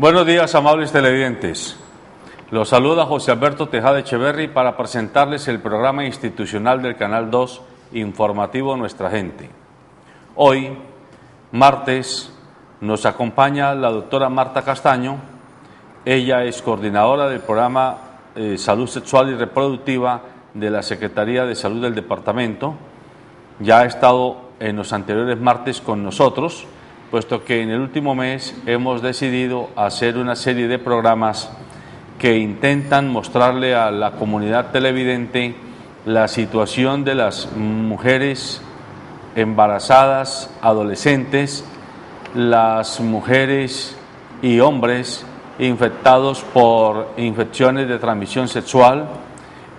Buenos días, amables televidentes. Los saluda José Alberto Tejada Echeverri para presentarles el programa institucional del Canal 2 informativo Nuestra Gente. Hoy, martes, nos acompaña la doctora Marta Castaño. Ella es coordinadora del programa Salud Sexual y Reproductiva de la Secretaría de Salud del Departamento. Ya ha estado en los anteriores martes con nosotros, puesto que en el último mes hemos decidido hacer una serie de programas que intentan mostrarle a la comunidad televidente la situación de las mujeres embarazadas, adolescentes, las mujeres y hombres infectados por infecciones de transmisión sexual,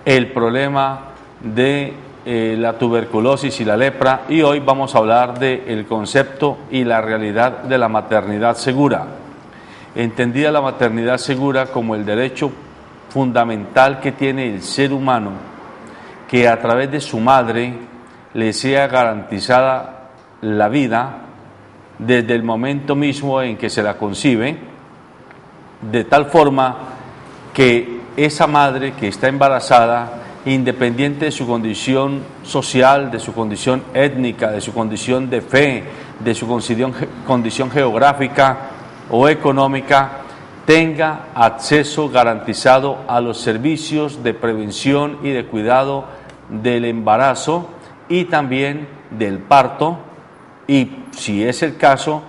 el problema de la tuberculosis y la lepra, y hoy vamos a hablar del concepto y la realidad de la maternidad segura. Entendida la maternidad segura como el derecho fundamental que tiene el ser humano, que a través de su madre le sea garantizada la vida desde el momento mismo en que se la concibe, de tal forma que esa madre que está embarazada, independiente de su condición social, de su condición étnica, de su condición de fe, de su condición geográfica o económica, tenga acceso garantizado a los servicios de prevención y de cuidado del embarazo y también del parto, y si es el caso,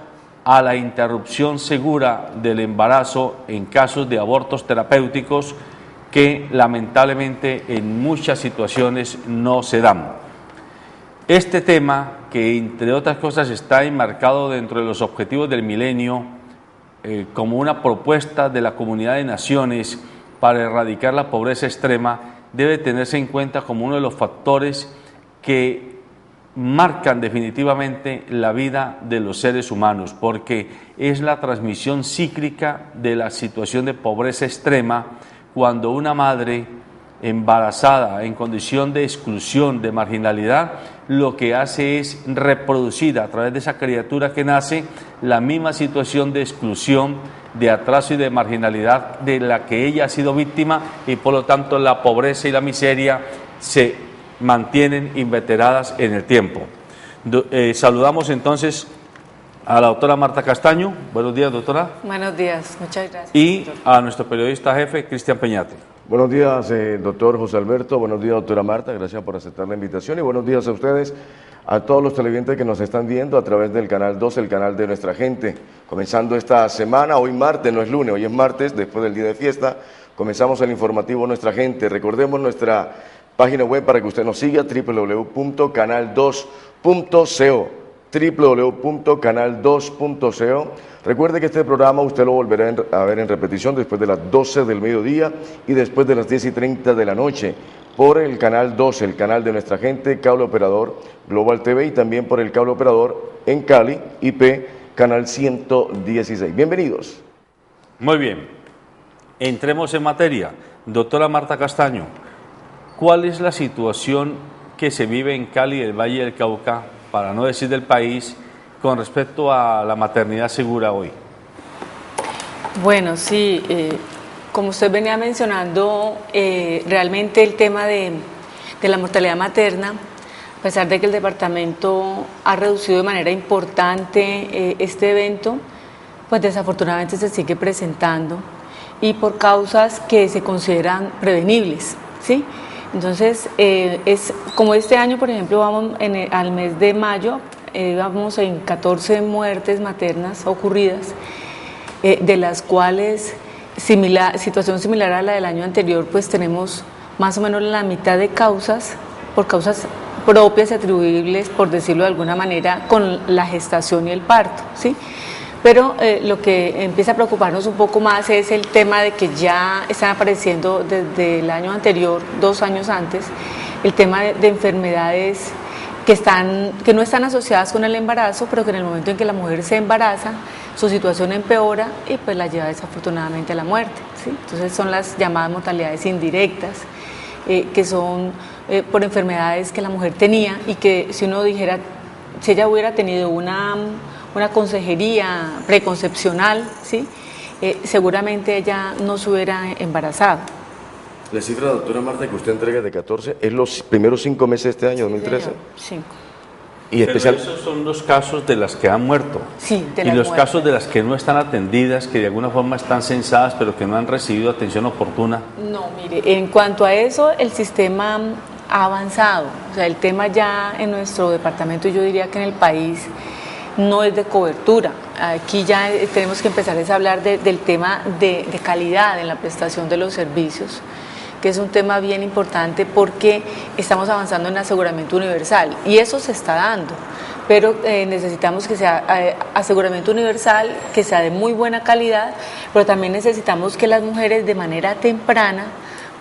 a la interrupción segura del embarazo en casos de abortos terapéuticos que lamentablemente en muchas situaciones no se dan. Este tema, que entre otras cosas está enmarcado dentro de los objetivos del milenio como una propuesta de la Comunidad de Naciones para erradicar la pobreza extrema, debe tenerse en cuenta como uno de los factores que marcan definitivamente la vida de los seres humanos, porque es la transmisión cíclica de la situación de pobreza extrema cuando una madre embarazada en condición de exclusión, de marginalidad, lo que hace es reproducir a través de esa criatura que nace la misma situación de exclusión, de atraso y de marginalidad de la que ella ha sido víctima, y por lo tanto la pobreza y la miseria se mantienen inveteradas en el tiempo. Saludamos entonces a la doctora Marta Castaño. Buenos días, doctora. Buenos días, muchas gracias. Y a nuestro periodista jefe, Cristian Peñate. Buenos días, doctor José Alberto. Buenos días, doctora Marta. Gracias por aceptar la invitación. Y buenos días a ustedes, a todos los televidentes que nos están viendo a través del Canal 2, el canal de Nuestra Gente. Comenzando esta semana, hoy martes, no es lunes, hoy es martes, después del día de fiesta, comenzamos el informativo Nuestra Gente. Recordemos nuestra página web para que usted nos siga, www.canal2.co, www.canal2.co. Recuerde que este programa usted lo volverá a ver en repetición después de las 12 del mediodía y después de las 10:30 de la noche por el Canal 2, el canal de Nuestra Gente, cable operador Global TV, y también por el cable operador en Cali, IP, canal 116. Bienvenidos. Muy bien, entremos en materia. Doctora Marta Castaño, ¿cuál es la situación que se vive en Cali y el Valle del Cauca, para no decir del país, con respecto a la maternidad segura hoy? Bueno, sí, como usted venía mencionando, realmente el tema de la mortalidad materna, a pesar de que el departamento ha reducido de manera importante este evento, pues desafortunadamente se sigue presentando, y por causas que se consideran prevenibles, ¿sí? Entonces, es como este año, por ejemplo, vamos al mes de mayo, vamos en 14 muertes maternas ocurridas, de las cuales, situación similar a la del año anterior, pues tenemos más o menos la mitad de causas, por causas propias y atribuibles, por decirlo de alguna manera, con la gestación y el parto, ¿sí? Pero lo que empieza a preocuparnos un poco más es el tema de que ya están apareciendo desde el año anterior, 2 años antes, el tema de enfermedades que no están asociadas con el embarazo, pero que en el momento en que la mujer se embaraza, su situación empeora y pues la lleva desafortunadamente a la muerte, ¿sí? Entonces son las llamadas mortalidades indirectas, que son por enfermedades que la mujer tenía, y que si uno dijera, si ella hubiera tenido una consejería preconcepcional, ¿sí? seguramente ella no se hubiera embarazado. La cifra, doctora Marta, que usted entrega de 14 es los primeros 5 meses de este año, 2013. Señor, 5. Y Pero esos son los casos de las que han muerto. Sí, de y las los muertas. casos de las que no están atendidas, que de alguna forma están censadas, pero que no han recibido atención oportuna. No, mire, en cuanto a eso, el sistema ha avanzado. O sea, el tema ya en nuestro departamento, yo diría que en el país, no es de cobertura. Aquí ya tenemos que empezar a hablar del tema de calidad en la prestación de los servicios, que es un tema bien importante porque estamos avanzando en aseguramiento universal y eso se está dando, pero necesitamos que sea aseguramiento universal, que sea de muy buena calidad, pero también necesitamos que las mujeres de manera temprana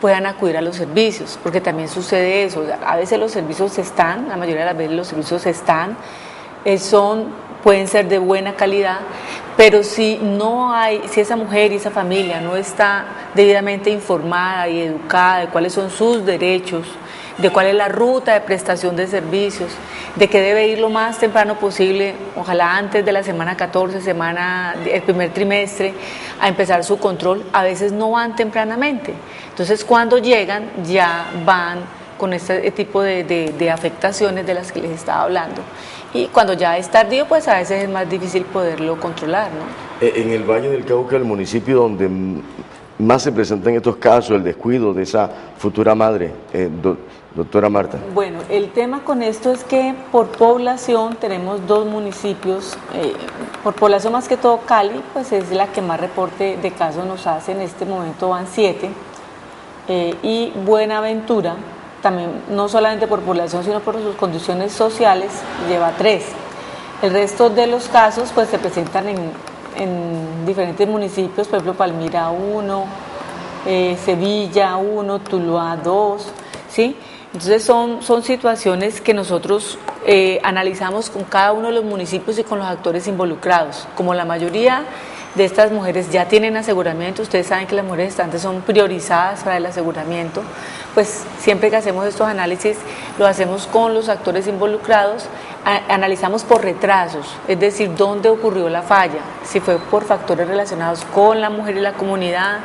puedan acudir a los servicios, porque también sucede eso, a veces los servicios están, la mayoría de las veces los servicios están, pueden ser de buena calidad, pero si esa mujer y esa familia no está debidamente informada y educada de cuáles son sus derechos, de cuál es la ruta de prestación de servicios, de que debe ir lo más temprano posible, ojalá antes de la semana 14, el primer trimestre, a empezar su control, a veces no van tempranamente. Entonces cuando llegan ya van con este tipo de afectaciones de las que les estaba hablando. Y cuando ya es tardío, pues a veces es más difícil poderlo controlar, ¿no? En el Valle del Cauca, el municipio donde más se presentan estos casos, el descuido de esa futura madre, doctora Marta. Bueno, el tema con esto es que por población tenemos 2 municipios, por población más que todo Cali, pues es la que más reporte de casos nos hace, en este momento van 7, y Buenaventura, también no solamente por población, sino por sus condiciones sociales, lleva 3. El resto de los casos pues se presentan en diferentes municipios, por ejemplo Palmira 1, Sevilla 1, Tuluá 2, ¿sí? Entonces son situaciones que nosotros analizamos con cada uno de los municipios y con los actores involucrados. Como la mayoría de estas mujeres ya tienen aseguramiento, ustedes saben que las mujeres gestantes son priorizadas para el aseguramiento, pues siempre que hacemos estos análisis lo hacemos con los actores involucrados, analizamos por retrasos, es decir, dónde ocurrió la falla, si fue por factores relacionados con la mujer y la comunidad,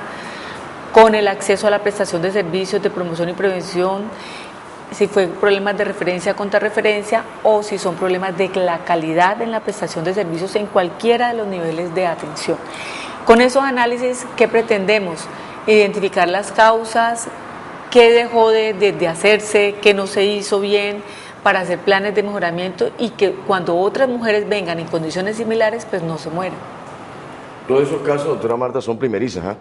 con el acceso a la prestación de servicios de promoción y prevención, si fue problemas de referencia contra referencia o si son problemas de la calidad en la prestación de servicios en cualquiera de los niveles de atención. Con esos análisis, ¿qué pretendemos? Identificar las causas, qué dejó de hacerse, qué no se hizo bien, para hacer planes de mejoramiento y que cuando otras mujeres vengan en condiciones similares, pues no se mueran. Todos esos casos, doctora Marta, son primerizas, ¿ah?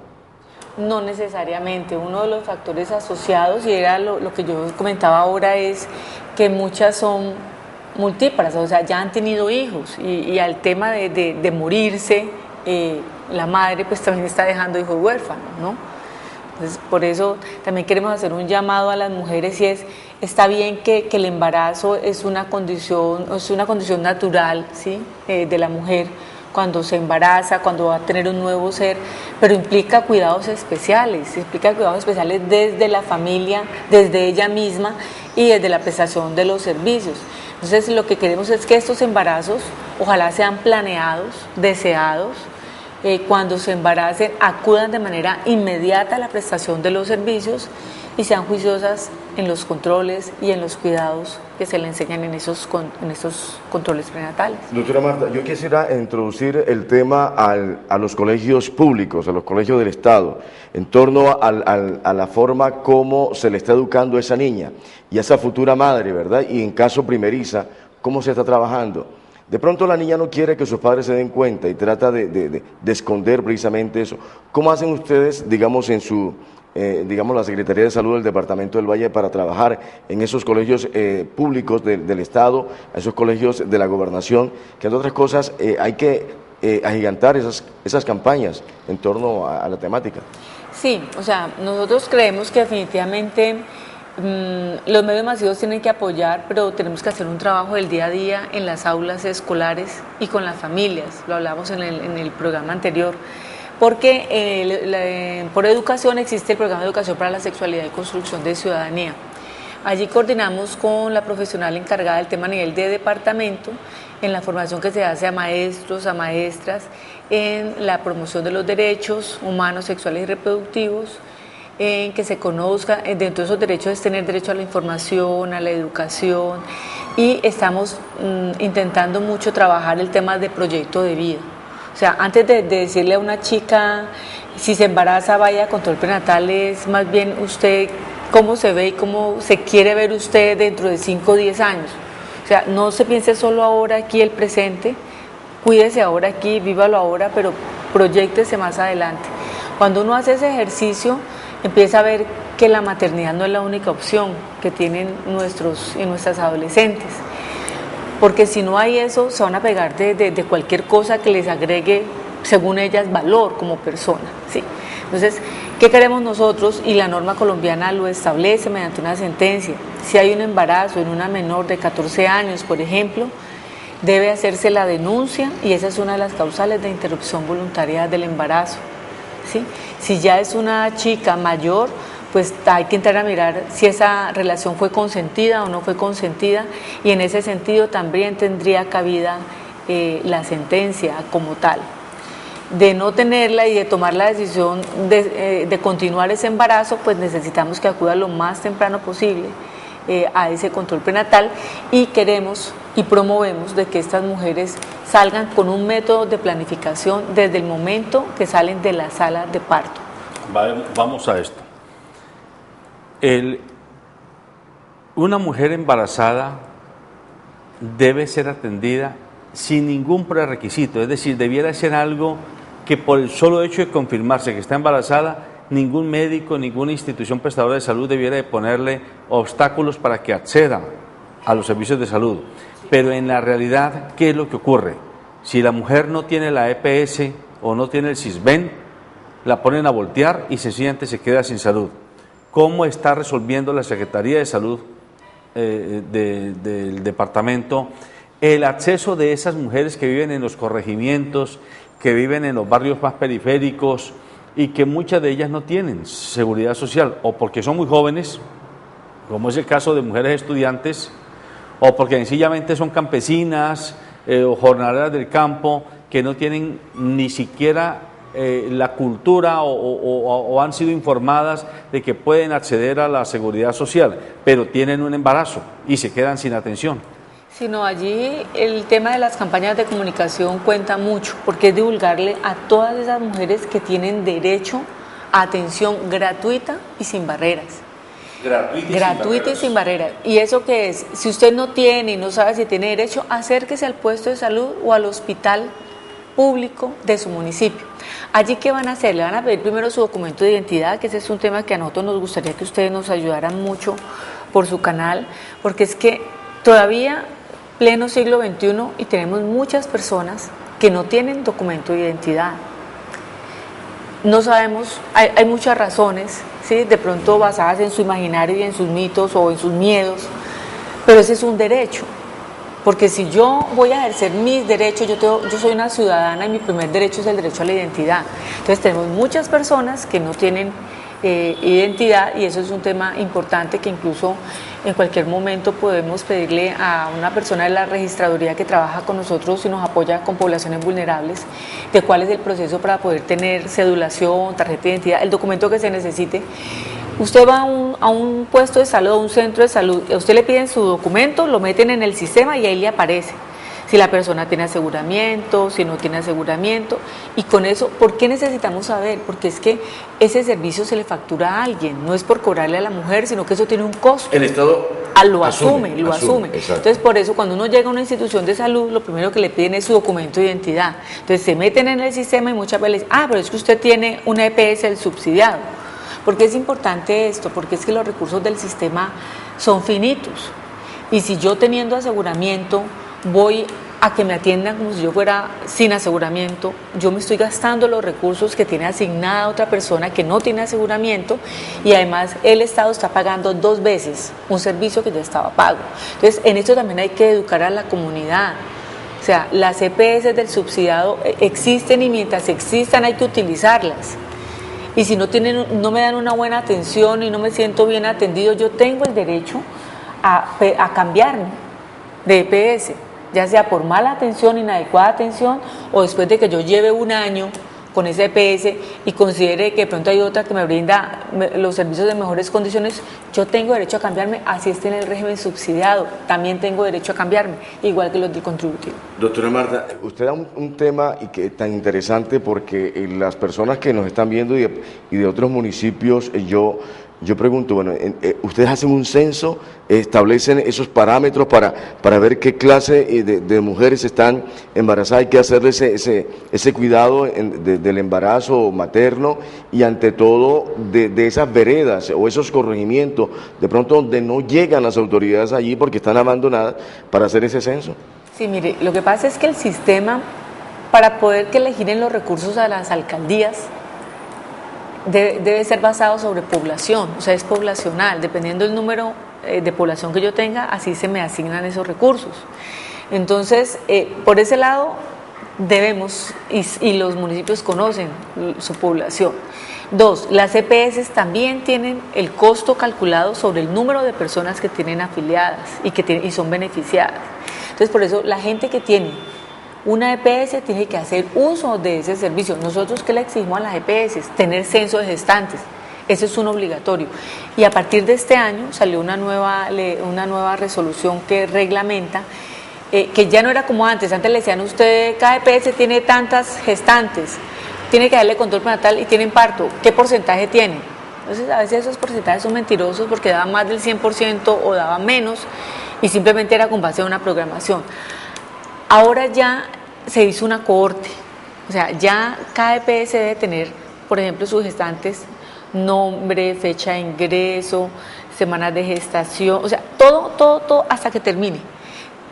No necesariamente, uno de los factores asociados, y era lo que yo comentaba ahora, es que muchas son multíparas, o sea, ya han tenido hijos y al tema de morirse, la madre pues también está dejando hijos huérfanos, ¿no? Entonces, por eso también queremos hacer un llamado a las mujeres y está bien que el embarazo es una condición natural, ¿sí? De la mujer, cuando se embaraza, cuando va a tener un nuevo ser, pero implica cuidados especiales desde la familia, desde ella misma y desde la prestación de los servicios. Entonces lo que queremos es que estos embarazos ojalá sean planeados, deseados, cuando se embaracen acudan de manera inmediata a la prestación de los servicios y sean juiciosas en los controles y en los cuidados que se le enseñan en esos controles prenatales. Doctora Marta, yo quisiera introducir el tema a los colegios públicos, a los colegios del Estado, en torno a la forma como se le está educando a esa niña y a esa futura madre, ¿verdad? Y en caso primeriza, ¿cómo se está trabajando? De pronto la niña no quiere que sus padres se den cuenta y trata de esconder precisamente eso. ¿Cómo hacen ustedes, digamos, en la Secretaría de Salud del Departamento del Valle para trabajar en esos colegios públicos del Estado, esos colegios de la Gobernación, que entre otras cosas hay que agigantar esas campañas en torno a la temática? Sí, o sea, nosotros creemos que definitivamente los medios masivos tienen que apoyar, pero tenemos que hacer un trabajo del día a día en las aulas escolares y con las familias, lo hablamos en el programa anterior, porque por educación existe el programa de educación para la sexualidad y construcción de ciudadanía. allí coordinamos con la profesional encargada del tema a nivel de departamento en la formación que se hace a maestros, a maestras, en la promoción de los derechos humanos, sexuales y reproductivos, en que se conozca, dentro de esos derechos es tener derecho a la información, a la educación, y estamos intentando mucho trabajar el tema de proyecto de vida. O sea, antes de decirle a una chica, si se embaraza vaya a control prenatal, es más bien usted cómo se ve y cómo se quiere ver usted dentro de 5 o 10 años. O sea, no se piense solo ahora aquí el presente, cuídese ahora aquí, vívalo ahora, pero proyéctese más adelante. Cuando uno hace ese ejercicio, empieza a ver que la maternidad no es la única opción que tienen nuestros y nuestras adolescentes. Porque si no hay eso, se van a pegar de cualquier cosa que les agregue, según ellas, valor como persona, ¿sí? Entonces, ¿qué queremos nosotros? Y la norma colombiana lo establece mediante una sentencia. Si hay un embarazo en una menor de 14 años, por ejemplo, debe hacerse la denuncia y esa es una de las causales de interrupción voluntaria del embarazo, ¿sí? Si ya es una chica mayor, pues hay que entrar a mirar si esa relación fue consentida o no fue consentida, y en ese sentido también tendría cabida la sentencia como tal. De no tenerla y de tomar la decisión de continuar ese embarazo, pues necesitamos que acuda lo más temprano posible a ese control prenatal, y queremos y promovemos de que estas mujeres salgan con un método de planificación desde el momento que salen de la sala de parto. Vamos a esto. Una mujer embarazada debe ser atendida sin ningún prerequisito, es decir, debiera ser algo que por el solo hecho de confirmarse que está embarazada, ningún médico, ninguna institución prestadora de salud debiera de ponerle obstáculos para que acceda a los servicios de salud. Pero en la realidad, ¿qué es lo que ocurre? Si la mujer no tiene la EPS o no tiene el Sisbén, la ponen a voltear y sencillamente se queda sin salud. ¿Cómo está resolviendo la Secretaría de Salud del departamento el acceso de esas mujeres que viven en los corregimientos, que viven en los barrios más periféricos y que muchas de ellas no tienen seguridad social, o porque son muy jóvenes, como es el caso de mujeres estudiantes, o porque sencillamente son campesinas o jornaleras del campo que no tienen ni siquiera la cultura o han sido informadas de que pueden acceder a la seguridad social, pero tienen un embarazo y se quedan sin atención? Sino allí el tema de las campañas de comunicación cuenta mucho, porque es divulgarle a todas esas mujeres que tienen derecho a atención gratuita y sin barreras. Gratuita y sin barreras. ¿Y eso qué es? Si usted no tiene y no sabe si tiene derecho, acérquese al puesto de salud o al hospital público de su municipio. Allí, ¿qué van a hacer? Le van a pedir primero su documento de identidad, que ese es un tema que a nosotros nos gustaría que ustedes nos ayudaran mucho por su canal, porque es que todavía pleno siglo XXI y tenemos muchas personas que no tienen documento de identidad. No sabemos, hay muchas razones, ¿sí? De pronto basadas en su imaginario y en sus mitos o en sus miedos, pero ese es un derecho. Porque si yo voy a ejercer mis derechos, yo soy una ciudadana y mi primer derecho es el derecho a la identidad. Entonces tenemos muchas personas que no tienen identidad, y eso es un tema importante que incluso en cualquier momento podemos pedirle a una persona de la registraduría que trabaja con nosotros y nos apoya con poblaciones vulnerables de cuál es el proceso para poder tener cedulación, tarjeta de identidad, el documento que se necesite. Usted va a un puesto de salud, a un centro de salud, a usted le piden su documento, lo meten en el sistema y ahí le aparece si la persona tiene aseguramiento, si no tiene aseguramiento, y con eso, ¿por qué necesitamos saber? Porque es que ese servicio se le factura a alguien, no es por cobrarle a la mujer, sino que eso tiene un costo. El Estado lo asume. Entonces, por eso, cuando uno llega a una institución de salud, lo primero que le piden es su documento de identidad. Entonces, se meten en el sistema y muchas veces, pero es que usted tiene una EPS, el subsidiado. ¿Por qué es importante esto? Porque es que los recursos del sistema son finitos. Y si yo teniendo aseguramiento voy a que me atiendan como si yo fuera sin aseguramiento, yo me estoy gastando los recursos que tiene asignada otra persona que no tiene aseguramiento, y además el Estado está pagando 2 veces un servicio que ya estaba pago. Entonces, en esto también hay que educar a la comunidad. O sea, las EPS del subsidiado existen y mientras existan hay que utilizarlas. y si no me dan una buena atención y no me siento bien atendido, yo tengo el derecho a cambiarme de EPS, ya sea por mala atención, inadecuada atención, o después de que yo lleve un año con ese EPS y considere que de pronto hay otra que me brinda los servicios de mejores condiciones, yo tengo derecho a cambiarme, así esté en el régimen subsidiado, también tengo derecho a cambiarme, igual que los del contributivo. Doctora Marta, usted da un tema y que tan interesante porque las personas que nos están viendo y de otros municipios, yo pregunto, bueno, ustedes hacen un censo, establecen esos parámetros para ver qué clase de mujeres están embarazadas, hay que hacerle ese cuidado del embarazo materno y ante todo de esas veredas o esos corregimientos, de pronto donde no llegan las autoridades allí porque están abandonadas para hacer ese censo. Sí, mire, lo que pasa es que el sistema, para poder que le giren los recursos a las alcaldías, debe ser basado sobre población, o sea, es poblacional, dependiendo del número de población que yo tenga, así se me asignan esos recursos. Entonces, por ese lado debemos, y los municipios conocen su población. 2, las EPS también tienen el costo calculado sobre el número de personas que tienen afiliadas y son beneficiadas. Entonces, por eso la gente que tiene una EPS tiene que hacer uso de ese servicio. Nosotros, ¿qué le exigimos a las EPS? Tener censo de gestantes. Eso es un obligatorio. Y a partir de este año salió una nueva resolución que reglamenta, que ya no era como antes. Antes le decían a usted, cada EPS tiene tantas gestantes, tiene que darle control prenatal y tienen parto. ¿Qué porcentaje tiene? Entonces, a veces esos porcentajes son mentirosos porque daban más del 100% o daban menos y simplemente era con base a una programación. Ahora ya se hizo una cohorte, o sea, ya cada EPS debe tener, por ejemplo, sus gestantes, nombre, fecha de ingreso, semanas de gestación, o sea, todo hasta que termine,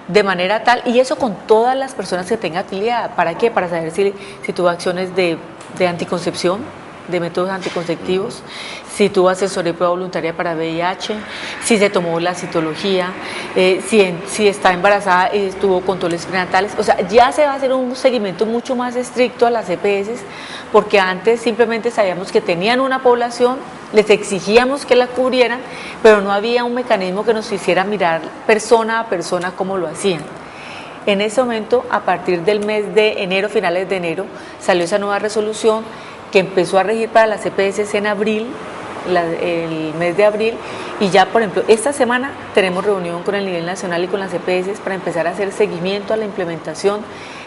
de manera tal, y eso con todas las personas que tenga afiliada. ¿Para qué? Para saber si tuvo acciones de anticoncepción, de métodos anticonceptivos, si tuvo asesoría y prueba voluntaria para VIH, si se tomó la citología, si está embarazada y tuvo controles prenatales. O sea, ya se va a hacer un seguimiento mucho más estricto a las EPS, porque antes simplemente sabíamos que tenían una población, les exigíamos que la cubrieran, pero no había un mecanismo que nos hiciera mirar persona a persona cómo lo hacían. En ese momento, a partir del mes de enero, finales de enero, salió esa nueva resolución que empezó a regir para las EPS en abril, el mes de abril, y ya, por ejemplo, esta semana tenemos reunión con el nivel nacional y con las EPS para empezar a hacer seguimiento a la implementación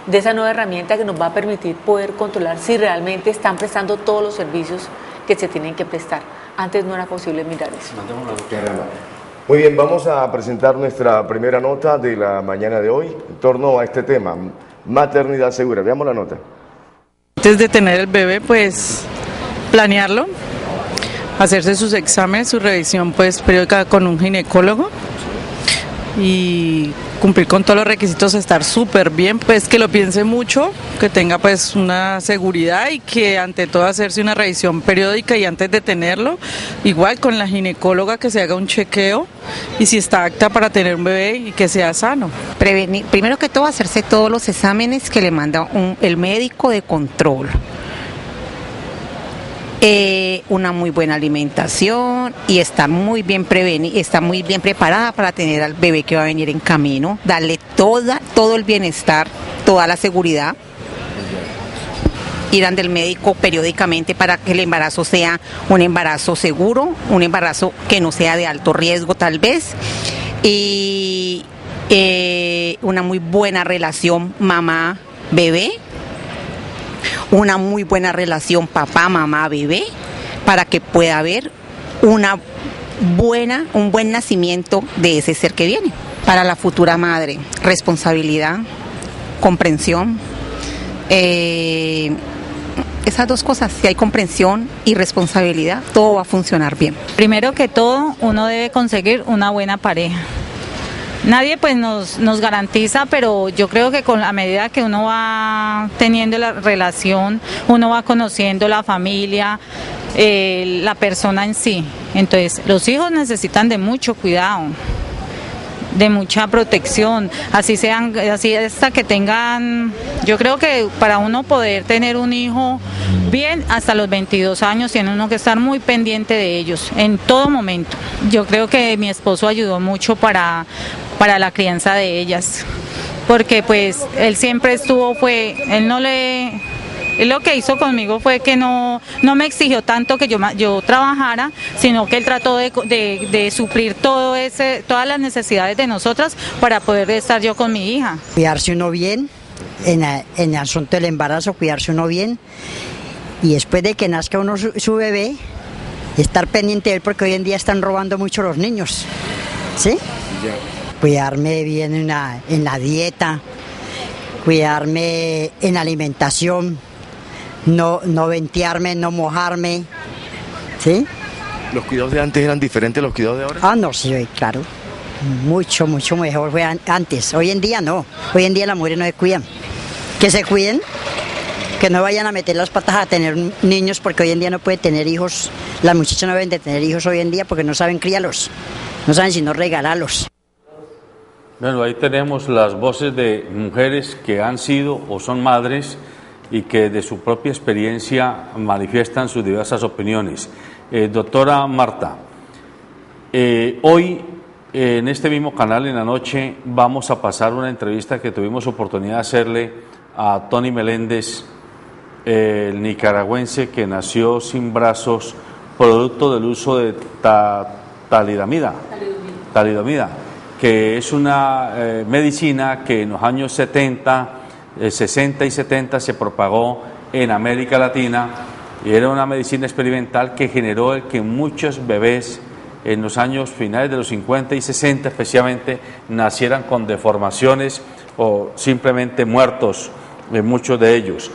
de esa nueva herramienta que nos va a permitir poder controlar si realmente están prestando todos los servicios que se tienen que prestar. Antes no era posible mirar eso. Muy bien, vamos a presentar nuestra primera nota de la mañana de hoy en torno a este tema, maternidad segura. Veamos la nota. Antes de tener el bebé, pues planearlo, hacerse sus exámenes, su revisión pues periódica con un ginecólogo y cumplir con todos los requisitos, estar súper bien, pues que lo piense mucho, que tenga pues una seguridad y que ante todo hacerse una revisión periódica y antes de tenerlo, igual con la ginecóloga que se haga un chequeo y si está apta para tener un bebé y que sea sano. Prevenir, primero que todo hacerse todos los exámenes que le manda el médico de control. Una muy buena alimentación y está muy bien está muy bien preparada para tener al bebé que va a venir en camino, darle todo el bienestar, toda la seguridad. Ir ante el médico periódicamente para que el embarazo sea un embarazo seguro, un embarazo que no sea de alto riesgo tal vez, y una muy buena relación mamá-bebé, una muy buena relación papá, mamá, bebé, para que pueda haber un buen nacimiento de ese ser que viene. Para la futura madre, responsabilidad, comprensión, esas dos cosas, si hay comprensión y responsabilidad, todo va a funcionar bien. Primero que todo, uno debe conseguir una buena pareja. Nadie pues nos garantiza, pero yo creo que con la medida que uno va teniendo la relación, uno va conociendo la familia, la persona en sí. Entonces, los hijos necesitan de mucho cuidado, de mucha protección, así hasta que tengan, yo creo que para uno poder tener un hijo bien hasta los 22 años tiene uno que estar muy pendiente de ellos en todo momento. Yo creo que mi esposo ayudó mucho para la crianza de ellas, porque pues él siempre estuvo, él lo que hizo conmigo fue que no me exigió tanto que yo trabajara, sino que él trató de suplir todas las necesidades de nosotras para poder estar yo con mi hija. Cuidarse uno bien, en el asunto del embarazo, cuidarse uno bien, y después de que nazca uno su bebé, estar pendiente de él, porque hoy en día están robando mucho los niños, ¿sí? Yeah. Cuidarme bien en la dieta, cuidarme en la alimentación, no ventearme, no mojarme, ¿sí? ¿Los cuidados de antes eran diferentes a los cuidados de ahora? Ah, no, sí, claro. Mucho mejor fue antes. Hoy en día no. Hoy en día las mujeres no se cuidan. Que se cuiden, que no vayan a meter las patas a tener niños, porque hoy en día no puede tener hijos. Las muchachas no deben de tener hijos hoy en día porque no saben criarlos. No saben sino regalarlos. Bueno, ahí tenemos las voces de mujeres que han sido o son madres y que de su propia experiencia manifiestan sus diversas opiniones. Doctora Marta, hoy en este mismo canal en la noche vamos a pasar una entrevista que tuvimos oportunidad de hacerle a Tony Meléndez, el nicaragüense que nació sin brazos producto del uso de talidomida, que es una medicina que en los años 60 y 70 se propagó en América Latina, y era una medicina experimental que generó el que muchos bebés en los años finales de los 50 y 60 especialmente nacieran con deformaciones o simplemente muertos, muchos de ellos.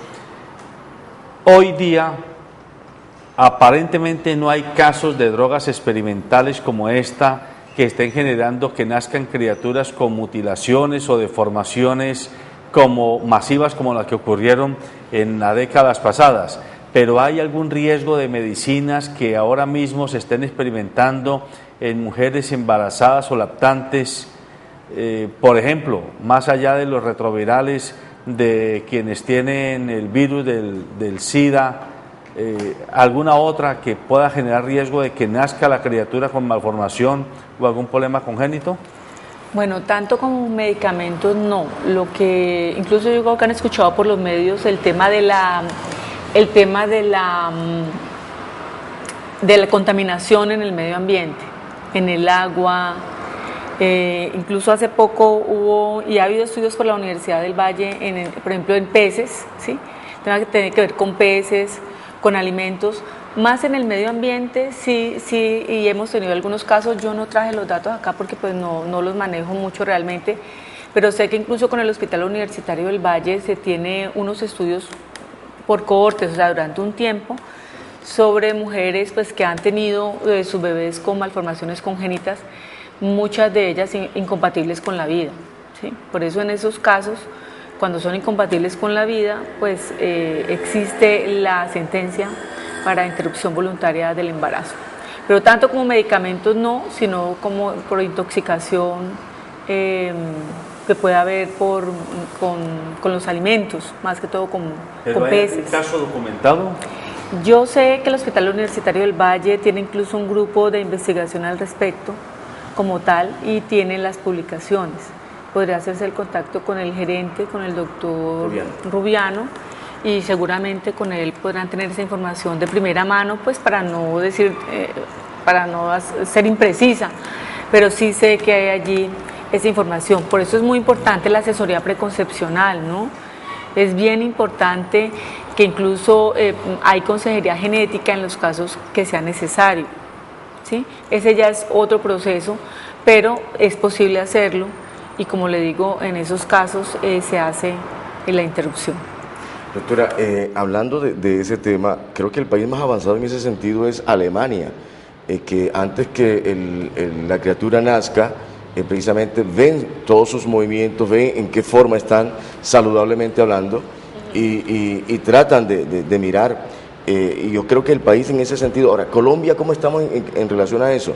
Hoy día aparentemente no hay casos de drogas experimentales como esta que estén generando que nazcan criaturas con mutilaciones o deformaciones como masivas como las que ocurrieron en las décadas pasadas, pero ¿hay algún riesgo de medicinas que ahora mismo se estén experimentando en mujeres embarazadas o lactantes? Por ejemplo, más allá de los retrovirales de quienes tienen el virus del SIDA, ¿alguna otra que pueda generar riesgo de que nazca la criatura con malformación o algún problema congénito? Bueno, tanto como medicamentos no. Lo que incluso yo creo que han escuchado por los medios el tema de la contaminación en el medio ambiente, en el agua. Incluso hace poco hubo y ha habido estudios por la Universidad del Valle, por ejemplo en peces, ¿sí? Tiene que ver con peces, con alimentos. Más en el medio ambiente, sí, y hemos tenido algunos casos. Yo no traje los datos acá porque pues no los manejo mucho realmente, pero sé que incluso con el Hospital Universitario del Valle se tiene unos estudios por cohortes, o sea, durante un tiempo, sobre mujeres pues que han tenido sus bebés con malformaciones congénitas, muchas de ellas incompatibles con la vida, ¿sí? Por eso en esos casos, cuando son incompatibles con la vida, pues existe la sentencia para interrupción voluntaria del embarazo. Pero tanto como medicamentos no, sino como por intoxicación que puede haber con los alimentos, más que todo con peces. ¿Hay un caso documentado? Yo sé que el Hospital Universitario del Valle tiene incluso un grupo de investigación al respecto, como tal, y tiene las publicaciones. Podría hacerse el contacto con el gerente, con el doctor Rubiano, y seguramente con él podrán tener esa información de primera mano, pues para no decir, para no ser imprecisa, pero sí sé que hay allí esa información. Por eso es muy importante la asesoría preconcepcional, ¿no? Es bien importante que incluso hay consejería genética en los casos que sea necesario, ¿sí? Ese ya es otro proceso, pero es posible hacerlo, y como le digo, en esos casos se hace la interrupción. Doctora, hablando de ese tema, creo que el país más avanzado en ese sentido es Alemania, que antes que la criatura nazca, precisamente ven todos sus movimientos, ven en qué forma están saludablemente hablando y tratan de mirar. Y yo creo que el país en ese sentido. Ahora, Colombia, ¿cómo estamos en relación a eso?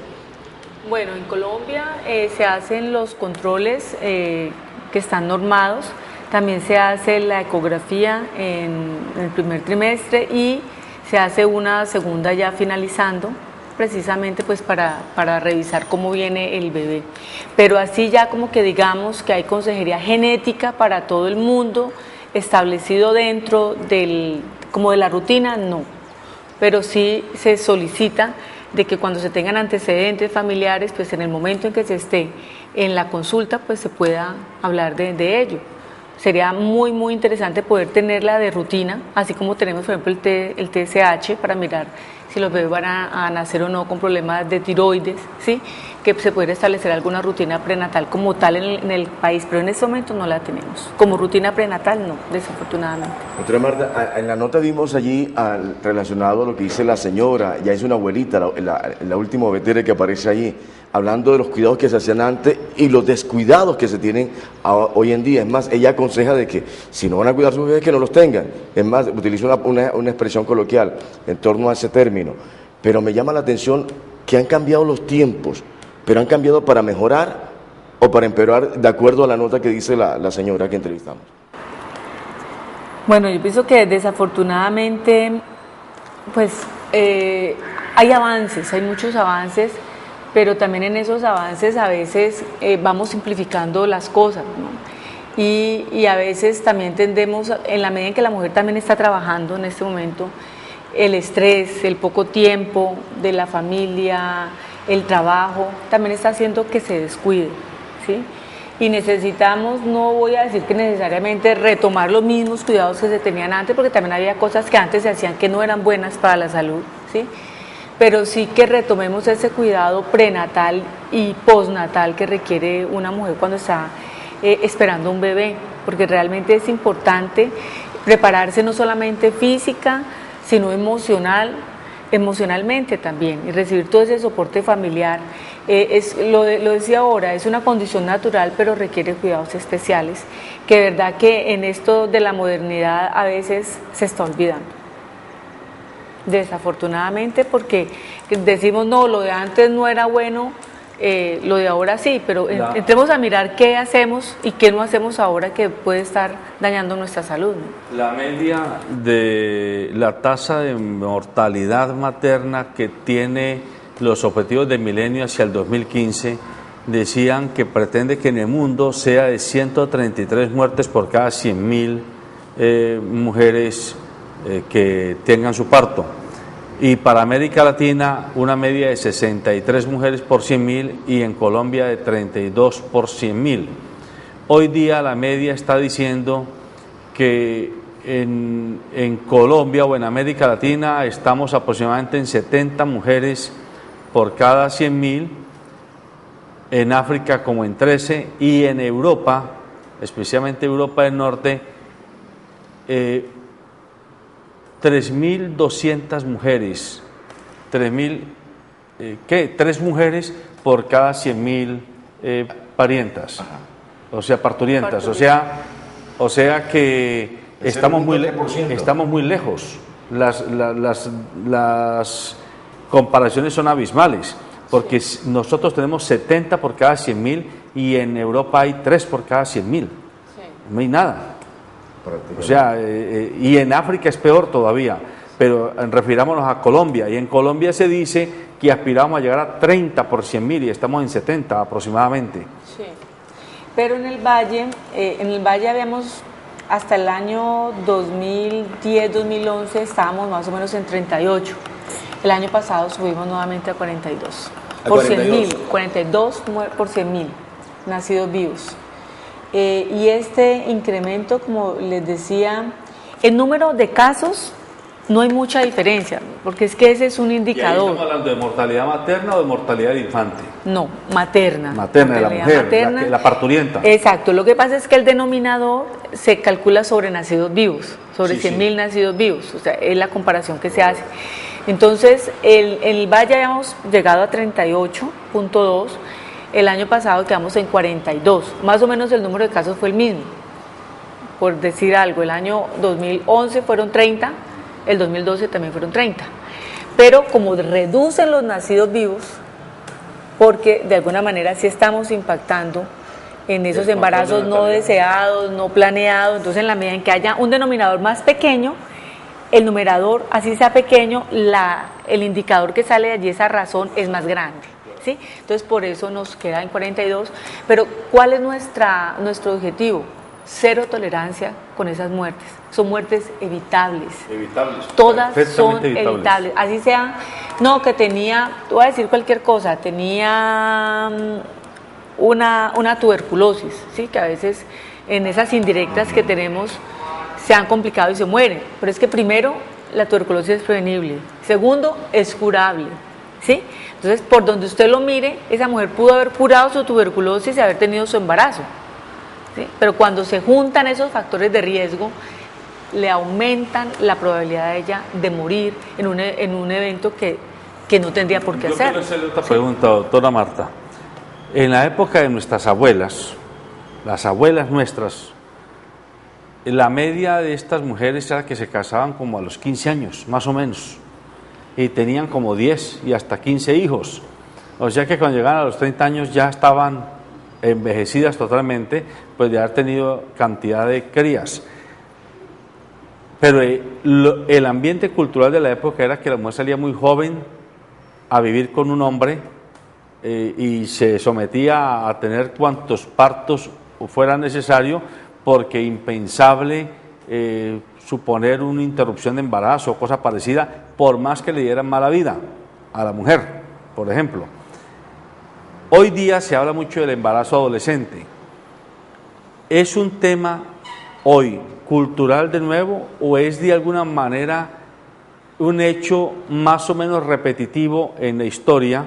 Bueno, en Colombia se hacen los controles que están normados, también se hace la ecografía en el primer trimestre y se hace una segunda ya finalizando, precisamente pues para revisar cómo viene el bebé. Pero así ya como que digamos que hay consejería genética para todo el mundo, establecido dentro como de la rutina, no. Pero sí se solicita de que cuando se tengan antecedentes familiares, pues en el momento en que se esté en la consulta, pues se pueda hablar de ello. Sería muy, muy interesante poder tenerla de rutina, así como tenemos, por ejemplo, el TSH para mirar si los bebés van a nacer o no con problemas de tiroides, ¿sí? Que se puede establecer alguna rutina prenatal como tal en el país, pero en este momento no la tenemos. Como rutina prenatal, no, desafortunadamente. Doctora Marta, en la nota vimos allí relacionado a lo que dice la señora, ya es una abuelita, la última veterinaria que aparece allí, hablando de los cuidados que se hacían antes y los descuidados que se tienen hoy en día. Es más, ella aconseja de que si no van a cuidar a sus bebés, que no los tengan. Es más, utiliza una expresión coloquial en torno a ese término. Pero me llama la atención que han cambiado los tiempos, pero han cambiado para mejorar o para empeorar, de acuerdo a la nota que dice la señora que entrevistamos. Bueno, yo pienso que desafortunadamente, pues hay avances, hay muchos avances, pero también en esos avances a veces vamos simplificando las cosas, ¿no? Y a veces también tendemos, en la medida en que la mujer también está trabajando en este momento, el estrés, el poco tiempo de la familia, el trabajo, también está haciendo que se descuide, ¿sí? Y necesitamos, no voy a decir que necesariamente retomar los mismos cuidados que se tenían antes, porque también había cosas que antes se hacían que no eran buenas para la salud, ¿sí? Pero sí que retomemos ese cuidado prenatal y postnatal que requiere una mujer cuando está esperando un bebé, porque realmente es importante prepararse no solamente física, sino emocionalmente también, y recibir todo ese soporte familiar. Lo decía ahora, es una condición natural, pero requiere cuidados especiales, que de verdad que en esto de la modernidad a veces se está olvidando. Desafortunadamente, porque decimos, no, lo de antes no era bueno, lo de ahora sí, pero entremos a mirar qué hacemos y qué no hacemos ahora que puede estar dañando nuestra salud, ¿no? La media de la tasa de mortalidad materna que tiene los objetivos del milenio hacia el 2015 decían que pretende que en el mundo sea de 133 muertes por cada 100.000 mujeres que tengan su parto, y para América Latina una media de 63 mujeres por 100.000 y en Colombia de 32 por 100.000. Hoy día la media está diciendo que en Colombia o en América Latina estamos aproximadamente en 70 mujeres por cada 100.000, en África como en 13 y en Europa, especialmente Europa del Norte, 3.200 mujeres, 3 mujeres por cada 100.000 parientas, o sea, parturientas, o sea que estamos muy lejos, las comparaciones son abismales, porque nosotros tenemos 70 por cada 100.000 y en Europa hay 3 por cada 100.000, no hay nada. O sea, y en África es peor todavía, pero refirámonos a Colombia, y en Colombia se dice que aspiramos a llegar a 30 por 100.000 y estamos en 70 aproximadamente. Sí, pero en el Valle habíamos, hasta el año 2010-2011 estábamos más o menos en 38, el año pasado subimos nuevamente a 42, por 100.000, 42 por 100.000 nacidos vivos. Y este incremento, como les decía, el número de casos no hay mucha diferencia, porque es que ese es un indicador. ¿Estamos hablando de mortalidad materna o de mortalidad de infante? No, materna. Materna, de la mujer, materna, la parturienta. Exacto, lo que pasa es que el denominador se calcula sobre nacidos vivos, sobre 100.000 nacidos vivos, o sea, es la comparación que se hace. Entonces, en el Valle habíamos llegado a 38.2, el año pasado quedamos en 42, más o menos el número de casos fue el mismo, por decir algo, el año 2011 fueron 30, el 2012 también fueron 30, pero como reducen los nacidos vivos, porque de alguna manera sí estamos impactando en esos embarazos no deseados, no planeados. Entonces, en la medida en que haya un denominador más pequeño, el numerador, así sea pequeño, el indicador que sale de allí, esa razón, es más grande, ¿sí? Entonces, por eso nos queda en 42. Pero, ¿cuál es nuestro objetivo? Cero tolerancia con esas muertes. Son muertes evitables. Evitables. Todas son evitables. Así sea, no, que tenía, te voy a decir cualquier cosa, tenía una tuberculosis, ¿sí? Que a veces en esas indirectas que tenemos se han complicado y se mueren. Pero es que primero, la tuberculosis es prevenible. Segundo, es curable, ¿sí? Entonces, por donde usted lo mire, esa mujer pudo haber curado su tuberculosis y haber tenido su embarazo, ¿sí? Pero cuando se juntan esos factores de riesgo, le aumentan la probabilidad de ella de morir en un evento que no tendría por qué hacer. Yo quiero hacerle otra pregunta, doctora Marta. En la época de nuestras abuelas, las abuelas nuestras, la media de estas mujeres era que se casaban como a los 15 años, más o menos, y tenían como 10 y hasta 15 hijos. O sea que cuando llegaban a los 30 años ya estaban envejecidas totalmente, pues de haber tenido cantidad de crías. Pero el ambiente cultural de la época era que la mujer salía muy joven a vivir con un hombre y se sometía a tener cuantos partos fuera necesario, porque impensable suponer una interrupción de embarazo o cosa parecida, por más que le dieran mala vida a la mujer, por ejemplo. Hoy día se habla mucho del embarazo adolescente. ¿Es un tema hoy cultural de nuevo o es de alguna manera un hecho más o menos repetitivo en la historia,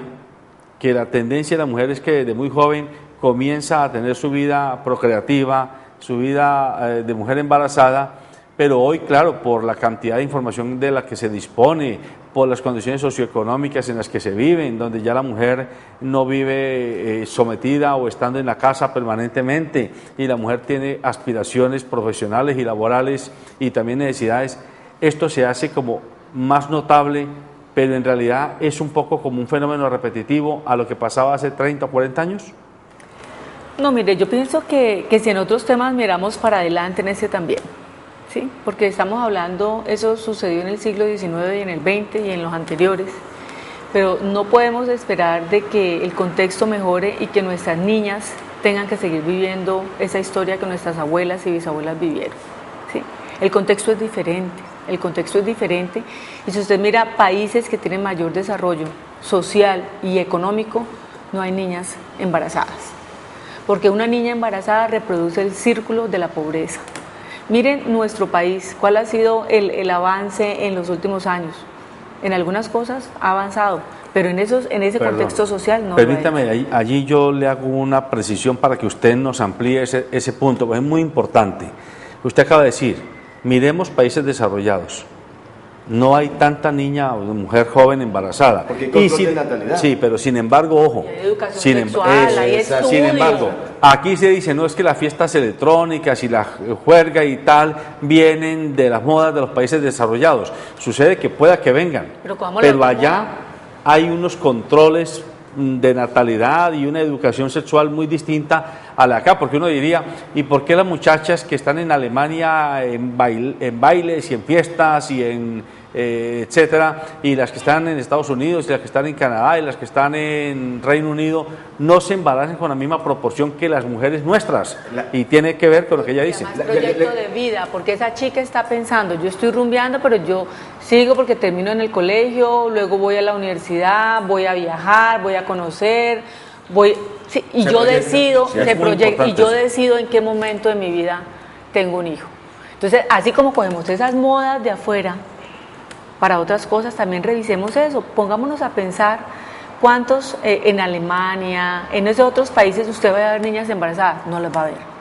que la tendencia de la mujer es que desde muy joven comienza a tener su vida procreativa, su vida de mujer embarazada, pero hoy, claro, por la cantidad de información de la que se dispone, por las condiciones socioeconómicas en las que se viven, donde ya la mujer no vive sometida o estando en la casa permanentemente, y la mujer tiene aspiraciones profesionales y laborales y también necesidades, esto se hace como más notable, pero en realidad es un poco como un fenómeno repetitivo a lo que pasaba hace 30 o 40 años. No, mire, yo pienso que si en otros temas miramos para adelante, en ese también, ¿sí? Porque estamos hablando, eso sucedió en el siglo XIX y en el XX y en los anteriores, pero no podemos esperar de que el contexto mejore y que nuestras niñas tengan que seguir viviendo esa historia que nuestras abuelas y bisabuelas vivieron, ¿sí? El contexto es diferente. El contexto es diferente, y si usted mira países que tienen mayor desarrollo social y económico, no hay niñas embarazadas, porque una niña embarazada reproduce el círculo de la pobreza. Miren nuestro país, cuál ha sido el avance en los últimos años. En algunas cosas ha avanzado, pero en ese contexto social no. Permítame, allí yo le hago una precisión para que usted nos amplíe ese punto, porque es muy importante. Usted acaba de decir, miremos países desarrollados, no hay tanta niña o mujer joven embarazada. Porque hay control de natalidad. Sí, pero sin embargo, ojo, sin embargo, aquí se dice, no, es que las fiestas electrónicas y la juerga y tal vienen de las modas de los países desarrollados. Sucede que pueda que vengan, pero allá hay unos controles de natalidad y una educación sexual muy distinta a la acá, porque uno diría, ¿y por qué las muchachas que están en Alemania en bailes y en fiestas y en etcétera, y las que están en Estados Unidos y las que están en Canadá y las que están en Reino Unido no se embarazan con la misma proporción que las mujeres nuestras? Y tiene que ver con lo que ella dice. Proyecto de vida, porque esa chica está pensando, yo estoy rumbeando, pero yo sigo porque termino en el colegio, luego voy a la universidad, voy a viajar, voy a conocer, sí, y yo decido, y yo decido en qué momento de mi vida tengo un hijo. Entonces, así como cogemos esas modas de afuera para otras cosas, también revisemos eso, pongámonos a pensar cuántos en Alemania, en esos otros países usted va a ver niñas embarazadas, no las va a ver.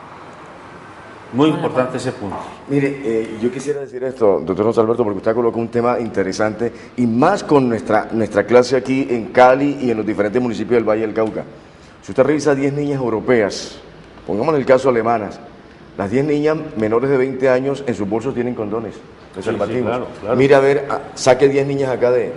Muy importante ese punto. Mire, yo quisiera decir esto, doctor José Alberto, porque usted colocó un tema interesante, y más con nuestra clase aquí en Cali y en los diferentes municipios del Valle del Cauca. Si usted revisa 10 niñas europeas, pongamos el caso alemanas, las 10 niñas menores de 20 años en sus bolsos tienen condones, preservativos. Sí, claro. Mire, a ver, saque 10 niñas acá de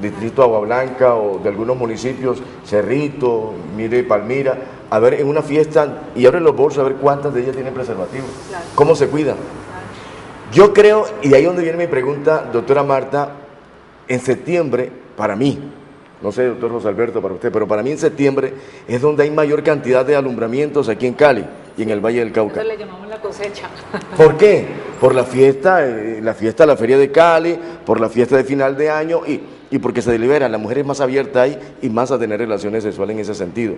distrito Agua Blanca o de algunos municipios, Cerrito, Mire, Palmira, a ver en una fiesta y abren los bolsos a ver cuántas de ellas tienen preservativo, claro. ¿Cómo se cuidan? Yo creo, y ahí es donde viene mi pregunta, doctora Marta, en septiembre, para mí, no sé, doctor José Alberto, para usted, pero para mí en septiembre es donde hay mayor cantidad de alumbramientos aquí en Cali y en el Valle del Cauca. Eso le llamamos la cosecha. ¿Por qué? Por la fiesta, la Feria de Cali, por la fiesta de final de año y porque se delibera, la mujer es más abierta ahí y más a tener relaciones sexuales en ese sentido.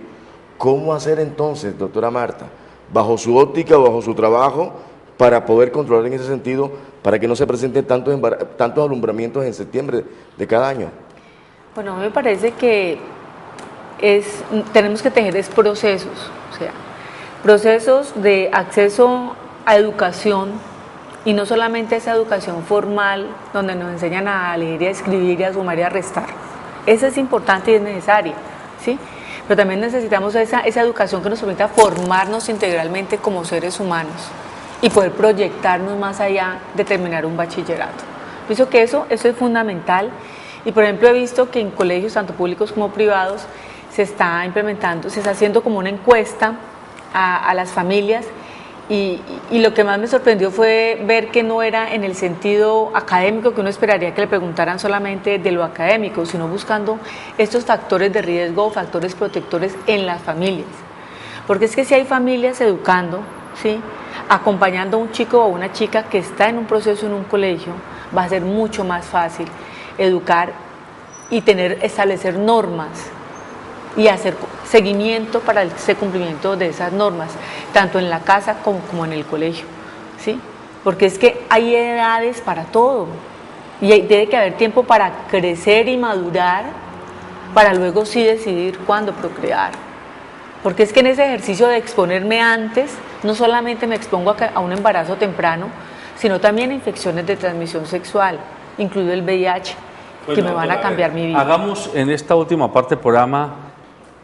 ¿Cómo hacer entonces, doctora Marta, bajo su óptica o bajo su trabajo, para poder controlar en ese sentido, para que no se presenten tantos alumbramientos en septiembre de cada año? Bueno, me parece que tenemos que tener procesos, o sea, procesos de acceso a educación, y no solamente esa educación formal donde nos enseñan a leer y a escribir y a sumar y a restar. Esa es importante y es necesaria, ¿sí? Pero también necesitamos esa educación que nos permita formarnos integralmente como seres humanos y poder proyectarnos más allá de terminar un bachillerato. Pienso que eso es fundamental. Y por ejemplo he visto que en colegios tanto públicos como privados se está implementando, se está haciendo como una encuesta a las familias y lo que más me sorprendió fue ver que no era en el sentido académico que uno esperaría que le preguntaran solamente de lo académico, sino buscando estos factores de riesgo o factores protectores en las familias. Porque es que si hay familias educando, ¿sí?, acompañando a un chico o una chica que está en un proceso en un colegio, va a ser mucho más fácil educar y establecer normas y hacer seguimiento para ese cumplimiento de esas normas, tanto en la casa como en el colegio, ¿sí? Porque es que hay edades para todo y debe que haber tiempo para crecer y madurar para luego sí decidir cuándo procrear. Porque es que en ese ejercicio de exponerme antes, no solamente me expongo a un embarazo temprano, sino también a infecciones de transmisión sexual, incluido el VIH, que me van a cambiar mi vida. Hagamos en esta última parte del programa,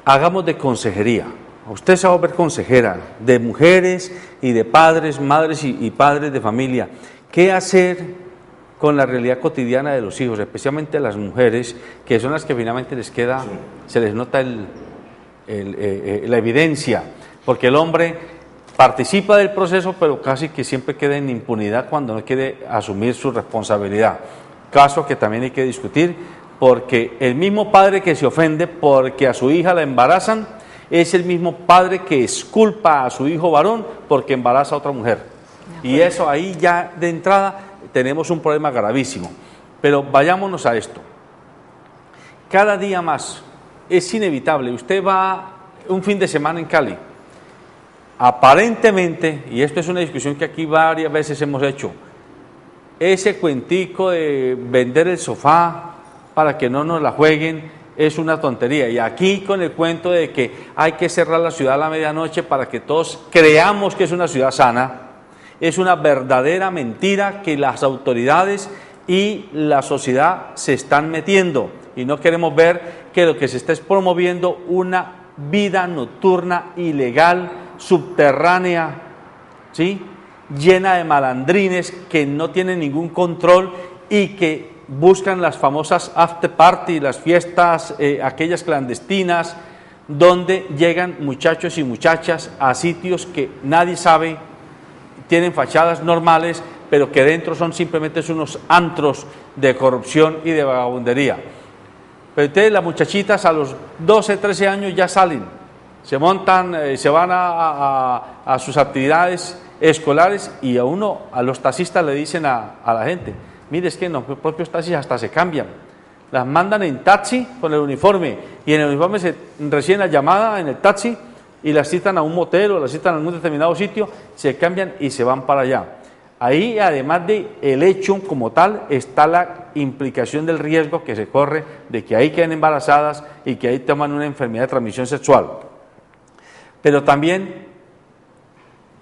hagamos de consejería. Usted se va a ver consejera de mujeres y de padres, madres y padres de familia. ¿Qué hacer con la realidad cotidiana de los hijos, especialmente a las mujeres, que son las que finalmente les queda, se les nota la evidencia? Porque el hombre participa del proceso, pero casi que siempre queda en impunidad cuando no quiere asumir su responsabilidad. Caso que también hay que discutir, porque el mismo padre que se ofende porque a su hija la embarazan, es el mismo padre que exculpa a su hijo varón porque embaraza a otra mujer. Y eso ahí ya de entrada tenemos un problema gravísimo. Pero vayámonos a esto. Cada día más es inevitable. Usted va un fin de semana en Cali. Aparentemente, y esto es una discusión que aquí varias veces hemos hecho, ese cuentico de vender el sofá para que no nos la jueguen es una tontería. Y aquí con el cuento de que hay que cerrar la ciudad a la medianoche para que todos creamos que es una ciudad sana, es una verdadera mentira que las autoridades y la sociedad se están metiendo. Y no queremos ver que lo que se está es promoviendo una vida nocturna ilegal, subterránea, ¿sí?, llena de malandrines que no tienen ningún control y que buscan las famosas after party, las fiestas, aquellas clandestinas, donde llegan muchachos y muchachas a sitios que nadie sabe, tienen fachadas normales, pero que dentro son simplemente unos antros de corrupción y de vagabundería. Pero ustedes, las muchachitas a los 12, 13 años ya salen, se montan, se van a sus actividades escolares y a los taxistas le dicen a la gente, mire, es que los propios taxis hasta se cambian, las mandan en taxi con el uniforme y en el uniforme se reciben la llamada en el taxi y las citan a un motel o las citan a algún determinado sitio, se cambian y se van para allá. Ahí, además del hecho como tal, está la implicación del riesgo que se corre de que ahí queden embarazadas y que ahí toman una enfermedad de transmisión sexual. Pero también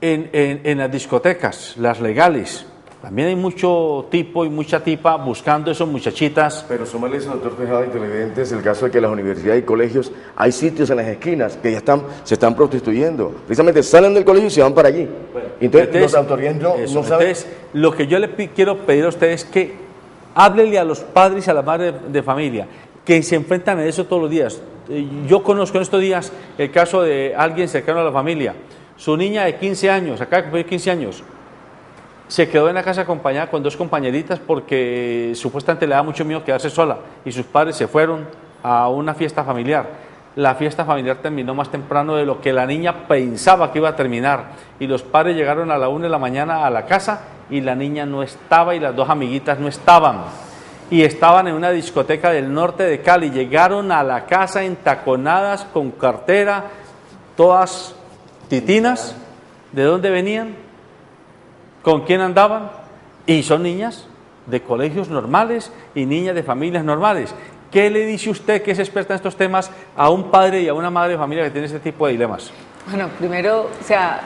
en las discotecas, las legales, también hay mucho tipo y mucha tipa buscando esos muchachitas. Pero súmale eso, doctor Tejada y televidentes, el caso de que las universidades y colegios, hay sitios en las esquinas que ya se están prostituyendo. Precisamente salen del colegio y se van para allí. Bueno, entonces los autoridades no saben. Entonces, lo que yo le quiero pedir a ustedes es que háblenle a los padres y a las madres de familia. que se enfrentan a eso todos los días. Yo conozco en estos días el caso de alguien cercano a la familia. Su niña de 15 años, acaba de cumplir 15 años, se quedó en la casa acompañada con 2 compañeritas porque supuestamente le da mucho miedo quedarse sola y sus padres se fueron a una fiesta familiar. La fiesta familiar terminó más temprano de lo que la niña pensaba que iba a terminar y los padres llegaron a la 1 de la mañana a la casa y la niña no estaba y las 2 amiguitas no estaban y estaban en una discoteca del norte de Cali. Llegaron a la casa entaconadas con cartera, todas titinas. ¿De dónde venían? ¿Con quién andaban? Y son niñas de colegios normales y niñas de familias normales. ¿Qué le dice usted, que es experta en estos temas, a un padre y a una madre de familia que tiene este tipo de dilemas? Bueno, primero, o sea,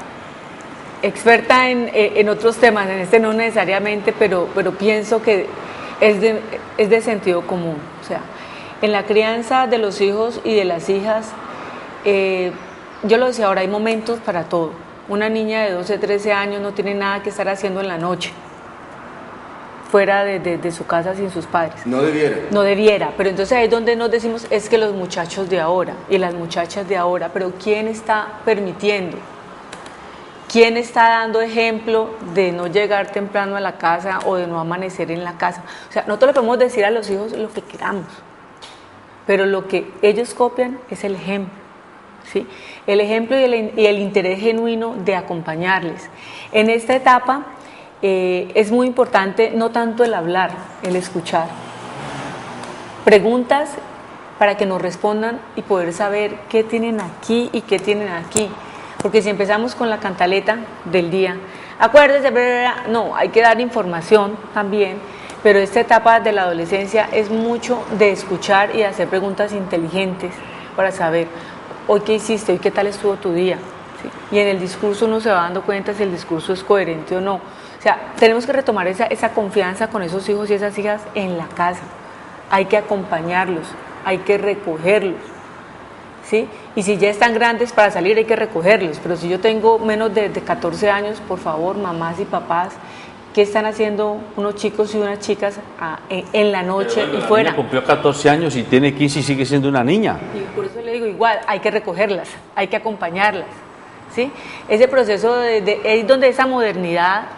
experta en otros temas, en este no necesariamente, pero pienso que es de sentido común. O sea, en la crianza de los hijos y de las hijas, yo lo decía ahora, hay momentos para todo. Una niña de 12, 13 años no tiene nada que estar haciendo en la noche, fuera de su casa sin sus padres. No debiera. No debiera, pero entonces ahí es donde nos decimos, es que los muchachos de ahora y las muchachas de ahora, pero ¿quién está permitiendo? ¿Quién está dando ejemplo de no llegar temprano a la casa o de no amanecer en la casa? O sea, nosotros le podemos decir a los hijos lo que queramos, pero lo que ellos copian es el ejemplo, ¿sí? El ejemplo y el interés genuino de acompañarles. En esta etapa es muy importante no tanto el hablar, el escuchar. Preguntas para que nos respondan y poder saber qué tienen aquí y qué tienen aquí. Porque si empezamos con la cantaleta del día, acuérdese, no, hay que dar información también, pero esta etapa de la adolescencia es mucho de escuchar y de hacer preguntas inteligentes para saber, hoy qué hiciste, hoy qué tal estuvo tu día. ¿Sí? Y en el discurso uno se va dando cuenta si el discurso es coherente o no. O sea, tenemos que retomar esa confianza con esos hijos y esas hijas en la casa. Hay que acompañarlos, hay que recogerlos, ¿sí? Y si ya están grandes para salir, hay que recogerlos. Pero si yo tengo menos de 14 años, por favor, mamás y papás, ¿qué están haciendo unos chicos y unas chicas en la noche y fuera? La niña cumplió 14 años y tiene 15 y sigue siendo una niña. Y por eso le digo, igual, hay que recogerlas, hay que acompañarlas. ¿Sí? Ese proceso es donde esa modernidad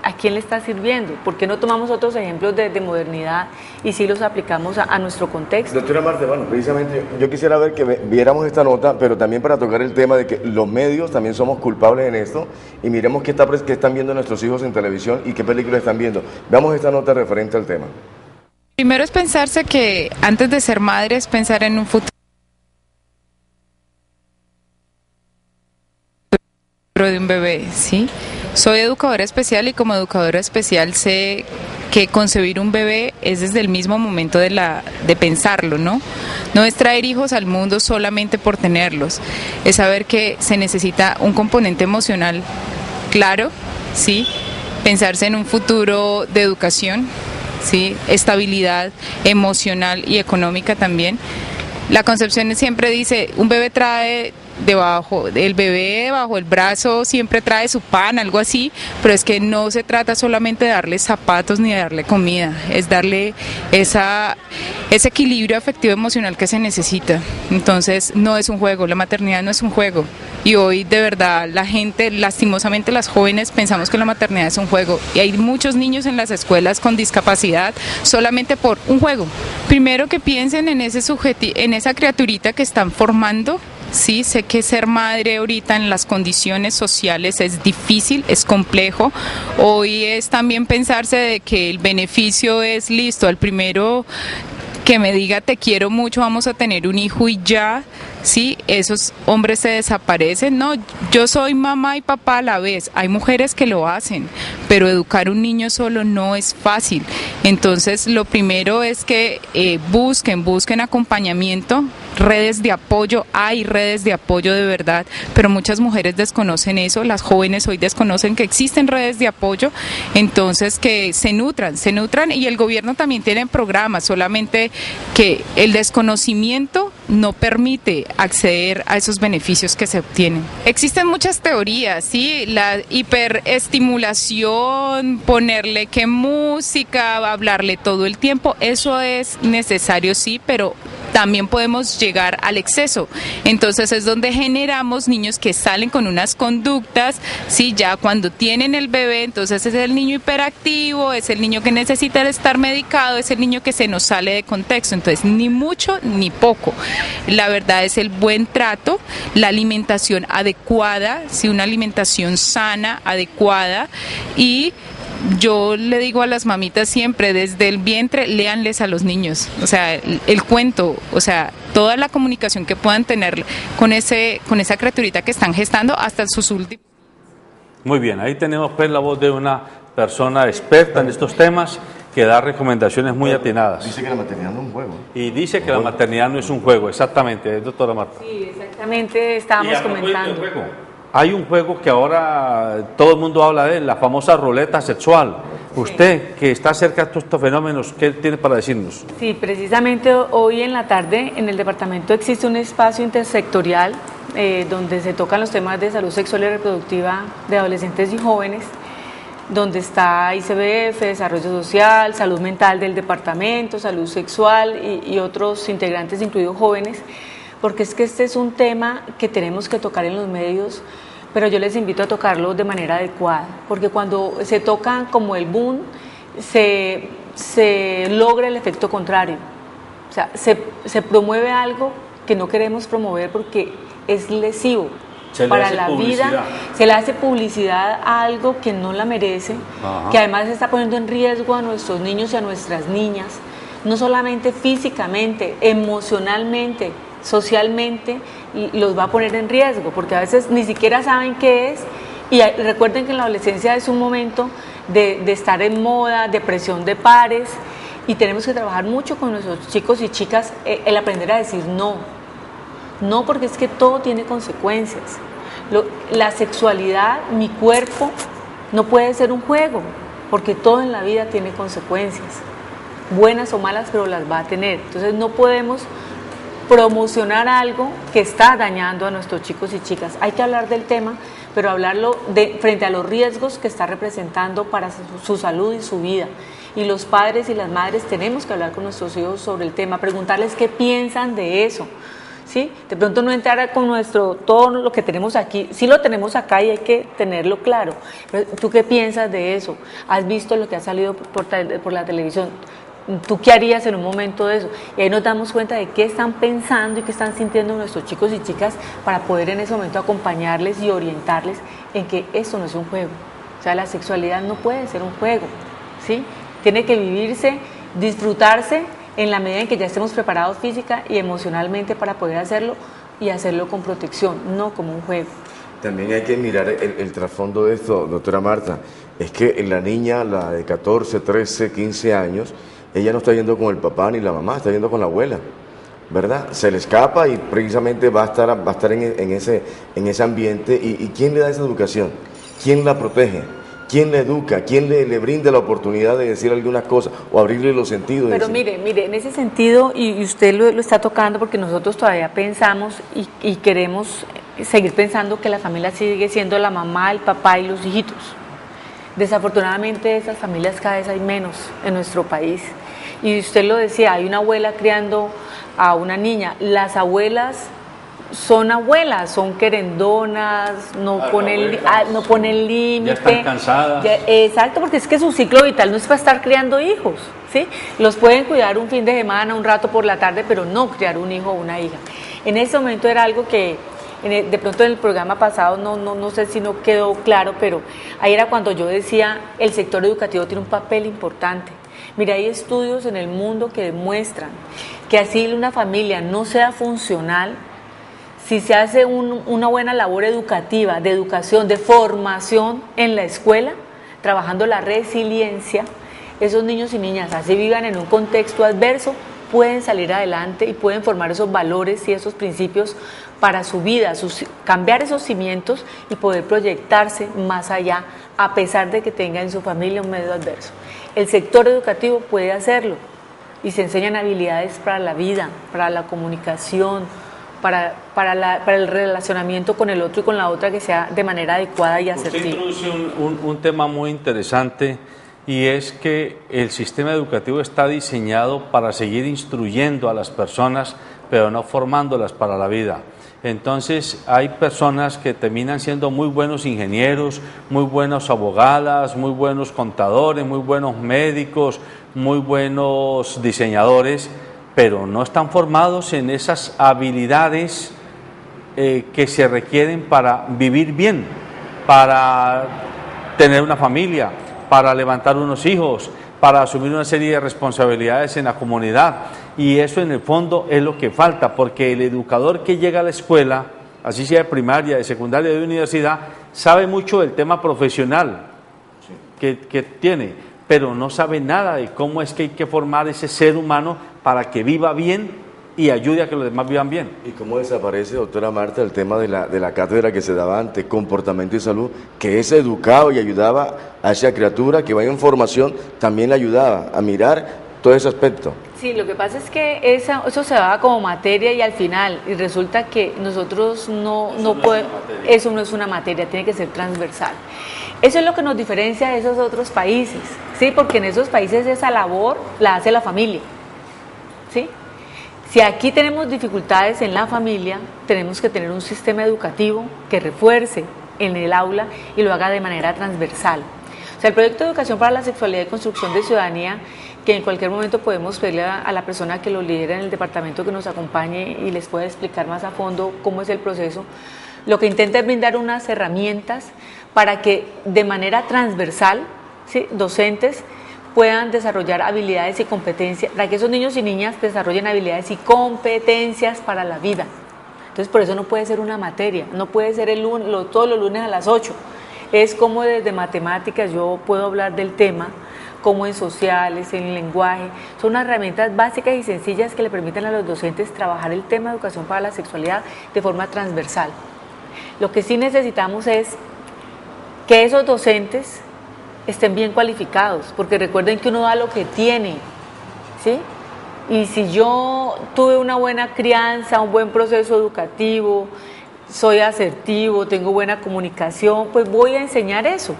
¿a quién le está sirviendo? ¿Por qué no tomamos otros ejemplos de modernidad y sí los aplicamos a nuestro contexto? Doctora Marta, bueno, precisamente yo quisiera ver que viéramos esta nota, pero también para tocar el tema de que los medios también somos culpables en esto y miremos qué están viendo nuestros hijos en televisión y qué películas están viendo. Veamos esta nota referente al tema. Primero es pensarse que antes de ser madre es pensar en un futuro de un bebé, ¿sí? Soy educadora especial y como educadora especial sé que concebir un bebé es desde el mismo momento de pensarlo, ¿no? No es traer hijos al mundo solamente por tenerlos, es saber que se necesita un componente emocional claro, ¿sí? Pensarse en un futuro de educación, ¿sí? Estabilidad emocional y económica también. La concepción siempre dice, un bebé trae el bebé bajo el brazo siempre trae su pan, algo así, pero es que no se trata solamente de darle zapatos ni de darle comida, es darle ese equilibrio afectivo emocional que se necesita. Entonces no es un juego, la maternidad no es un juego y hoy de verdad la gente, lastimosamente las jóvenes pensamos que la maternidad es un juego y hay muchos niños en las escuelas con discapacidad solamente por un juego. Primero que piensen en esa criaturita que están formando. Sí, sé que ser madre ahorita en las condiciones sociales es difícil, es complejo. Hoy es también pensarse de que el beneficio es listo, al primero que me diga te quiero mucho, vamos a tener un hijo y ya, sí, esos hombres se desaparecen. No, yo soy mamá y papá a la vez. Hay mujeres que lo hacen, pero educar un niño solo no es fácil. Entonces, lo primero es que busquen acompañamiento, redes de apoyo. Hay redes de apoyo de verdad, pero muchas mujeres desconocen eso. Las jóvenes hoy desconocen que existen redes de apoyo. Entonces, que se nutran y el gobierno también tiene programas, solamente que el desconocimiento no permite acceder a esos beneficios que se obtienen. Existen muchas teorías, ¿sí? La hiperestimulación, ponerle que música, hablarle todo el tiempo, eso es necesario, sí, pero también podemos llegar al exceso. Entonces es donde generamos niños que salen con unas conductas, sí, ya cuando tienen el bebé, entonces es el niño hiperactivo, es el niño que necesita estar medicado, es el niño que se nos sale de contexto. Entonces ni mucho ni poco. La verdad es el buen trato, la alimentación adecuada, sí, una alimentación sana, adecuada, y yo le digo a las mamitas siempre, desde el vientre, léanles a los niños, o sea, el cuento, o sea, toda la comunicación que puedan tener con esa criaturita que están gestando hasta sus últimos. Muy bien, ahí tenemos pues la voz de una persona experta en estos temas que da recomendaciones muy atinadas. Dice que la maternidad no es un juego. Y dice que la maternidad no es un juego, exactamente, doctora Marta. Sí, exactamente, estábamos comentando. Hay un juego que ahora todo el mundo habla de él, la famosa ruleta sexual. Usted, que está cerca de estos fenómenos, ¿qué tiene para decirnos? Sí, precisamente hoy en la tarde en el departamento existe un espacio intersectorial donde se tocan los temas de salud sexual y reproductiva de adolescentes y jóvenes, donde está ICBF, Desarrollo Social, Salud Mental del departamento, Salud Sexual y otros integrantes, incluidos jóvenes, porque es que este es un tema que tenemos que tocar en los medios, pero yo les invito a tocarlo de manera adecuada, porque cuando se tocan como el boom, se logra el efecto contrario. O sea, se promueve algo que no queremos promover porque es lesivo para la vida, se le hace publicidad a algo que no la merece, que además está poniendo en riesgo a nuestros niños y a nuestras niñas, no solamente físicamente, emocionalmente, socialmente, los va a poner en riesgo, porque a veces ni siquiera saben qué es, y recuerden que en la adolescencia es un momento de estar en moda, de presión de pares, y tenemos que trabajar mucho con nuestros chicos y chicas, el aprender a decir no, porque es que todo tiene consecuencias. La sexualidad, mi cuerpo, no puede ser un juego, porque todo en la vida tiene consecuencias, buenas o malas, pero las va a tener. Entonces no podemos promocionar algo que está dañando a nuestros chicos y chicas. Hay que hablar del tema, pero hablarlo frente a los riesgos que está representando para su salud y su vida. Y los padres y las madres tenemos que hablar con nuestros hijos sobre el tema, preguntarles qué piensan de eso. ¿Sí? De pronto no entrar con todo lo que tenemos aquí, sí lo tenemos acá y hay que tenerlo claro. Pero, ¿tú qué piensas de eso? ¿Has visto lo que ha salido por la televisión? ¿Tú qué harías en un momento de eso? Y ahí nos damos cuenta de qué están pensando y qué están sintiendo nuestros chicos y chicas para poder en ese momento acompañarles y orientarles en que esto no es un juego. O sea, la sexualidad no puede ser un juego, ¿sí? Tiene que vivirse, disfrutarse en la medida en que ya estemos preparados física y emocionalmente para poder hacerlo y hacerlo con protección, no como un juego. También hay que mirar el trasfondo de esto, doctora Marta. Es que la niña, la de 14, 13, 15 años, ella no está yendo con el papá ni la mamá, está yendo con la abuela, ¿verdad? Se le escapa y precisamente va a estar en ese ambiente. ¿Y quién le da esa educación? ¿Quién la protege? ¿Quién le educa? ¿Quién le brinda la oportunidad de decir algunas cosas o abrirle los sentidos? Pero mire, en ese sentido, y usted lo está tocando porque nosotros todavía pensamos y queremos seguir pensando que la familia sigue siendo la mamá, el papá y los hijitos. Desafortunadamente esas familias cada vez hay menos en nuestro país. Y usted lo decía, hay una abuela criando a una niña. Las abuelas son abuelas, son querendonas, no ponen límite. Ya están cansadas. Exacto, porque es que su ciclo vital no es para estar criando hijos, ¿sí? Los pueden cuidar un fin de semana, un rato por la tarde, pero no criar un hijo o una hija. En ese momento era algo que de pronto en el programa pasado no sé si no quedó claro, pero ahí era cuando yo decía el sector educativo tiene un papel importante. Mira, hay estudios en el mundo que demuestran que así una familia no sea funcional, si se hace una buena labor educativa, de educación, de formación en la escuela, trabajando la resiliencia, esos niños y niñas, así vivan en un contexto adverso, pueden salir adelante y pueden formar esos valores y esos principios para su vida, cambiar esos cimientos y poder proyectarse más allá, a pesar de que tenga en su familia un medio adverso. El sector educativo puede hacerlo, y se enseñan habilidades para la vida, para la comunicación, para el relacionamiento con el otro y con la otra que sea de manera adecuada y asertiva. Usted introduce un tema muy interesante, y es que el sistema educativo está diseñado para seguir instruyendo a las personas, pero no formándolas para la vida. Entonces hay personas que terminan siendo muy buenos ingenieros, muy buenas abogadas, muy buenos contadores, muy buenos médicos, muy buenos diseñadores, pero no están formados en esas habilidades que se requieren para vivir bien, para tener una familia, para levantar unos hijos, para asumir una serie de responsabilidades en la comunidad. Y eso en el fondo es lo que falta, porque el educador que llega a la escuela, así sea de primaria, de secundaria, de universidad, sabe mucho del tema profesional que tiene, pero no sabe nada de cómo es que hay que formar ese ser humano para que viva bien y ayude a que los demás vivan bien. ¿Y cómo desaparece, doctora Marta, el tema de la cátedra que se daba antes, comportamiento y salud, que ese educaba y ayudaba a esa criatura que va en formación, también le ayudaba a mirar todo ese aspecto? Sí, lo que pasa es que eso se daba como materia y al final, y resulta que nosotros no podemos, eso no es una materia, tiene que ser transversal. Eso es lo que nos diferencia de esos otros países, ¿sí? Porque en esos países esa labor la hace la familia, ¿sí? Si aquí tenemos dificultades en la familia, tenemos que tener un sistema educativo que refuerce en el aula y lo haga de manera transversal. O sea, el proyecto de educación para la sexualidad y construcción de ciudadanía, que en cualquier momento podemos pedirle a la persona que lo lidera en el departamento que nos acompañe y les pueda explicar más a fondo cómo es el proceso, lo que intenta es brindar unas herramientas para que de manera transversal, ¿sí?, docentes puedan desarrollar habilidades y competencias, para que esos niños y niñas desarrollen habilidades y competencias para la vida. Entonces, por eso no puede ser una materia, no puede ser todos los lunes a las 8. Es como desde matemáticas yo puedo hablar del tema, como en sociales, en lenguaje. Son unas herramientas básicas y sencillas que le permiten a los docentes trabajar el tema de educación para la sexualidad de forma transversal. Lo que sí necesitamos es que esos docentes estén bien cualificados, porque recuerden que uno da lo que tiene, ¿sí? Y si yo tuve una buena crianza, un buen proceso educativo, soy asertivo, tengo buena comunicación, pues voy a enseñar eso.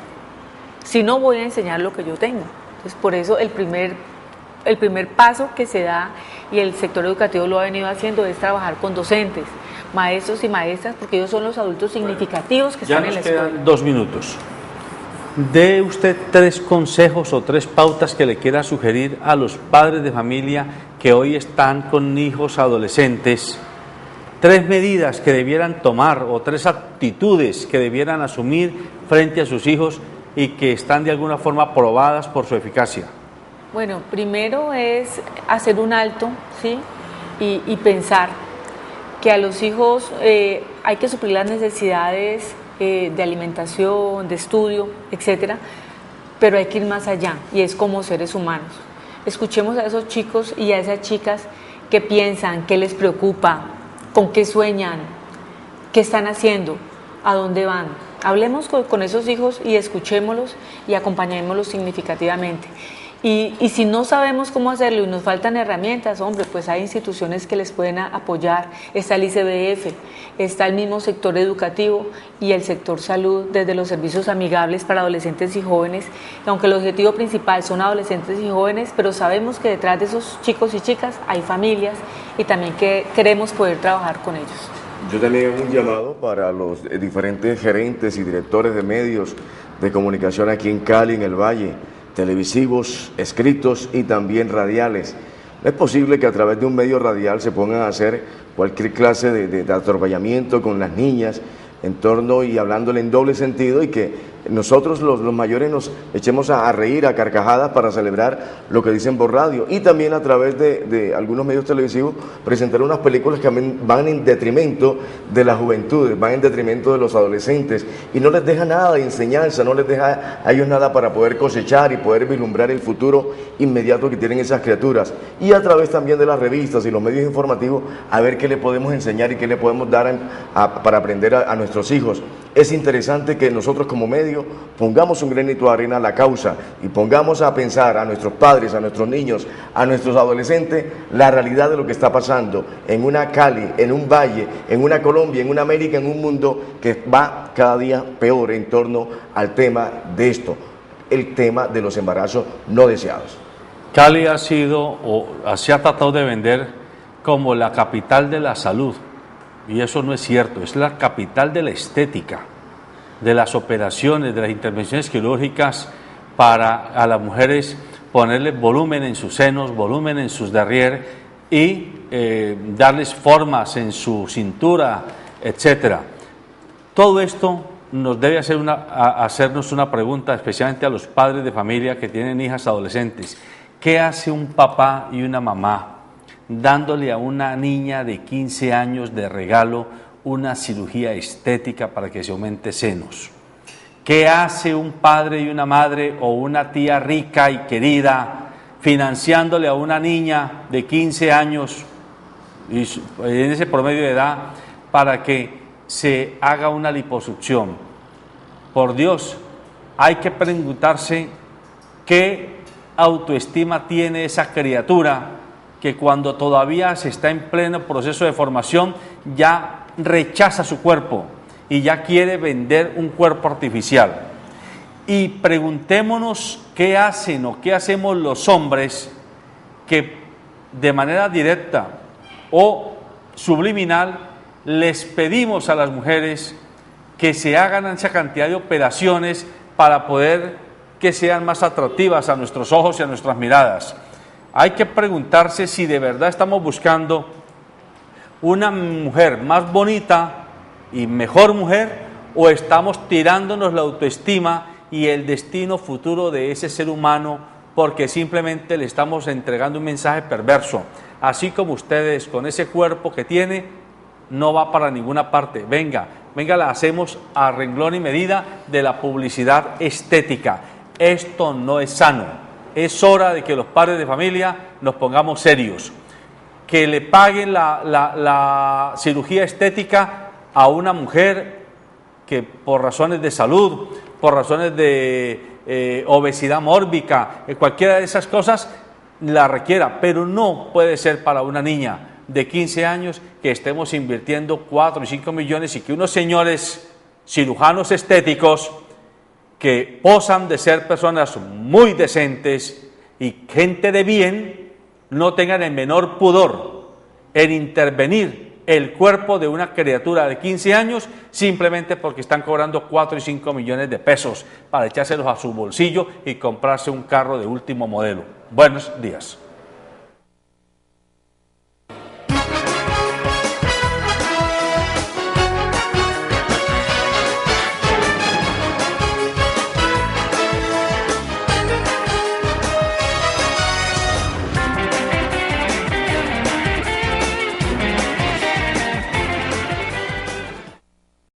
Si no, voy a enseñar lo que yo tengo. Entonces, por eso el primer paso que se da, y el sector educativo lo ha venido haciendo, es trabajar con docentes, maestros y maestras, porque ellos son los adultos significativos que están en la escuela. Ya nos quedan 2 minutos. Dé usted 3 consejos o 3 pautas que le quiera sugerir a los padres de familia que hoy están con hijos adolescentes. 3 medidas que debieran tomar o 3 actitudes que debieran asumir frente a sus hijos y que están de alguna forma probadas por su eficacia. Bueno, primero es hacer un alto, ¿sí? Y pensar que a los hijos hay que suplir las necesidades de alimentación, de estudio, etcétera, pero hay que ir más allá, y es como seres humanos. Escuchemos a esos chicos y a esas chicas que piensan, qué les preocupa, con qué sueñan, qué están haciendo, a dónde van. Hablemos con esos hijos y escuchémoslos y acompañémoslos significativamente. Y si no sabemos cómo hacerlo y nos faltan herramientas, hombre, pues hay instituciones que les pueden apoyar. Está el ICBF, está el mismo sector educativo y el sector salud, desde los servicios amigables para adolescentes y jóvenes, aunque el objetivo principal son adolescentes y jóvenes, pero sabemos que detrás de esos chicos y chicas hay familias y también que queremos poder trabajar con ellos. Yo también hago un llamado para los diferentes gerentes y directores de medios de comunicación aquí en Cali, en el Valle, televisivos, escritos y también radiales. No es posible que a través de un medio radial se pongan a hacer cualquier clase de atropellamiento con las niñas en torno y hablándole en doble sentido, y que nosotros los mayores nos echemos a reír a carcajadas para celebrar lo que dicen por radio, y también a través de algunos medios televisivos presentar unas películas que van en detrimento de la juventud, van en detrimento de los adolescentes, y no les deja nada de enseñanza, no les deja a ellos nada para poder cosechar y poder vislumbrar el futuro inmediato que tienen esas criaturas. Y a través también de las revistas y los medios informativos, a ver qué le podemos enseñar y qué le podemos dar para aprender a nuestros hijos. es interesante que nosotros como medio pongamos un granito de arena a la causa y pongamos a pensar a nuestros padres, a nuestros niños, a nuestros adolescentes, la realidad de lo que está pasando en una Cali, en un valle, en una Colombia, en una América, en un mundo que va cada día peor en torno al tema de esto, el tema de los embarazos no deseados. Cali ha sido, o se ha tratado de vender como la capital de la salud, y eso no es cierto, es la capital de la estética, de las operaciones, de las intervenciones quirúrgicas para a las mujeres ponerles volumen en sus senos, volumen en sus derrière y darles formas en su cintura, etcétera. Todo esto nos debe hacernos una pregunta, especialmente a los padres de familia que tienen hijas adolescentes. ¿Qué hace un papá y una mamá dándole a una niña de 15 años de regalo una cirugía estética para que se aumente senos? ¿Qué hace un padre y una madre o una tía rica y querida financiándole a una niña de 15 años y en ese promedio de edad para que se haga una liposucción? Por Dios, hay que preguntarse qué autoestima tiene esa criatura que cuando todavía se está en pleno proceso de formación ya rechaza su cuerpo y ya quiere vender un cuerpo artificial. Y preguntémonos qué hacen o qué hacemos los hombres que de manera directa o subliminal les pedimos a las mujeres que se hagan esa cantidad de operaciones para poder que sean más atractivas a nuestros ojos y a nuestras miradas. Hay que preguntarse si de verdad estamos buscando una mujer más bonita y mejor mujer, o estamos tirándonos la autoestima y el destino futuro de ese ser humano porque simplemente le estamos entregando un mensaje perverso. Así como ustedes con ese cuerpo que tiene, no va para ninguna parte. Venga, la hacemos a renglón y medida de la publicidad estética. Esto no es sano. Es hora de que los padres de familia nos pongamos serios, que le paguen la cirugía estética a una mujer que por razones de salud, por razones de obesidad mórbica, cualquiera de esas cosas la requiera, pero no puede ser para una niña de 15 años que estemos invirtiendo 4 y 5 millones y que unos señores cirujanos estéticos que posan de ser personas muy decentes y gente de bien, no tengan el menor pudor en intervenir el cuerpo de una criatura de 15 años simplemente porque están cobrando 4 y 5 millones de pesos para echárselos a su bolsillo y comprarse un carro de último modelo. Buenos días.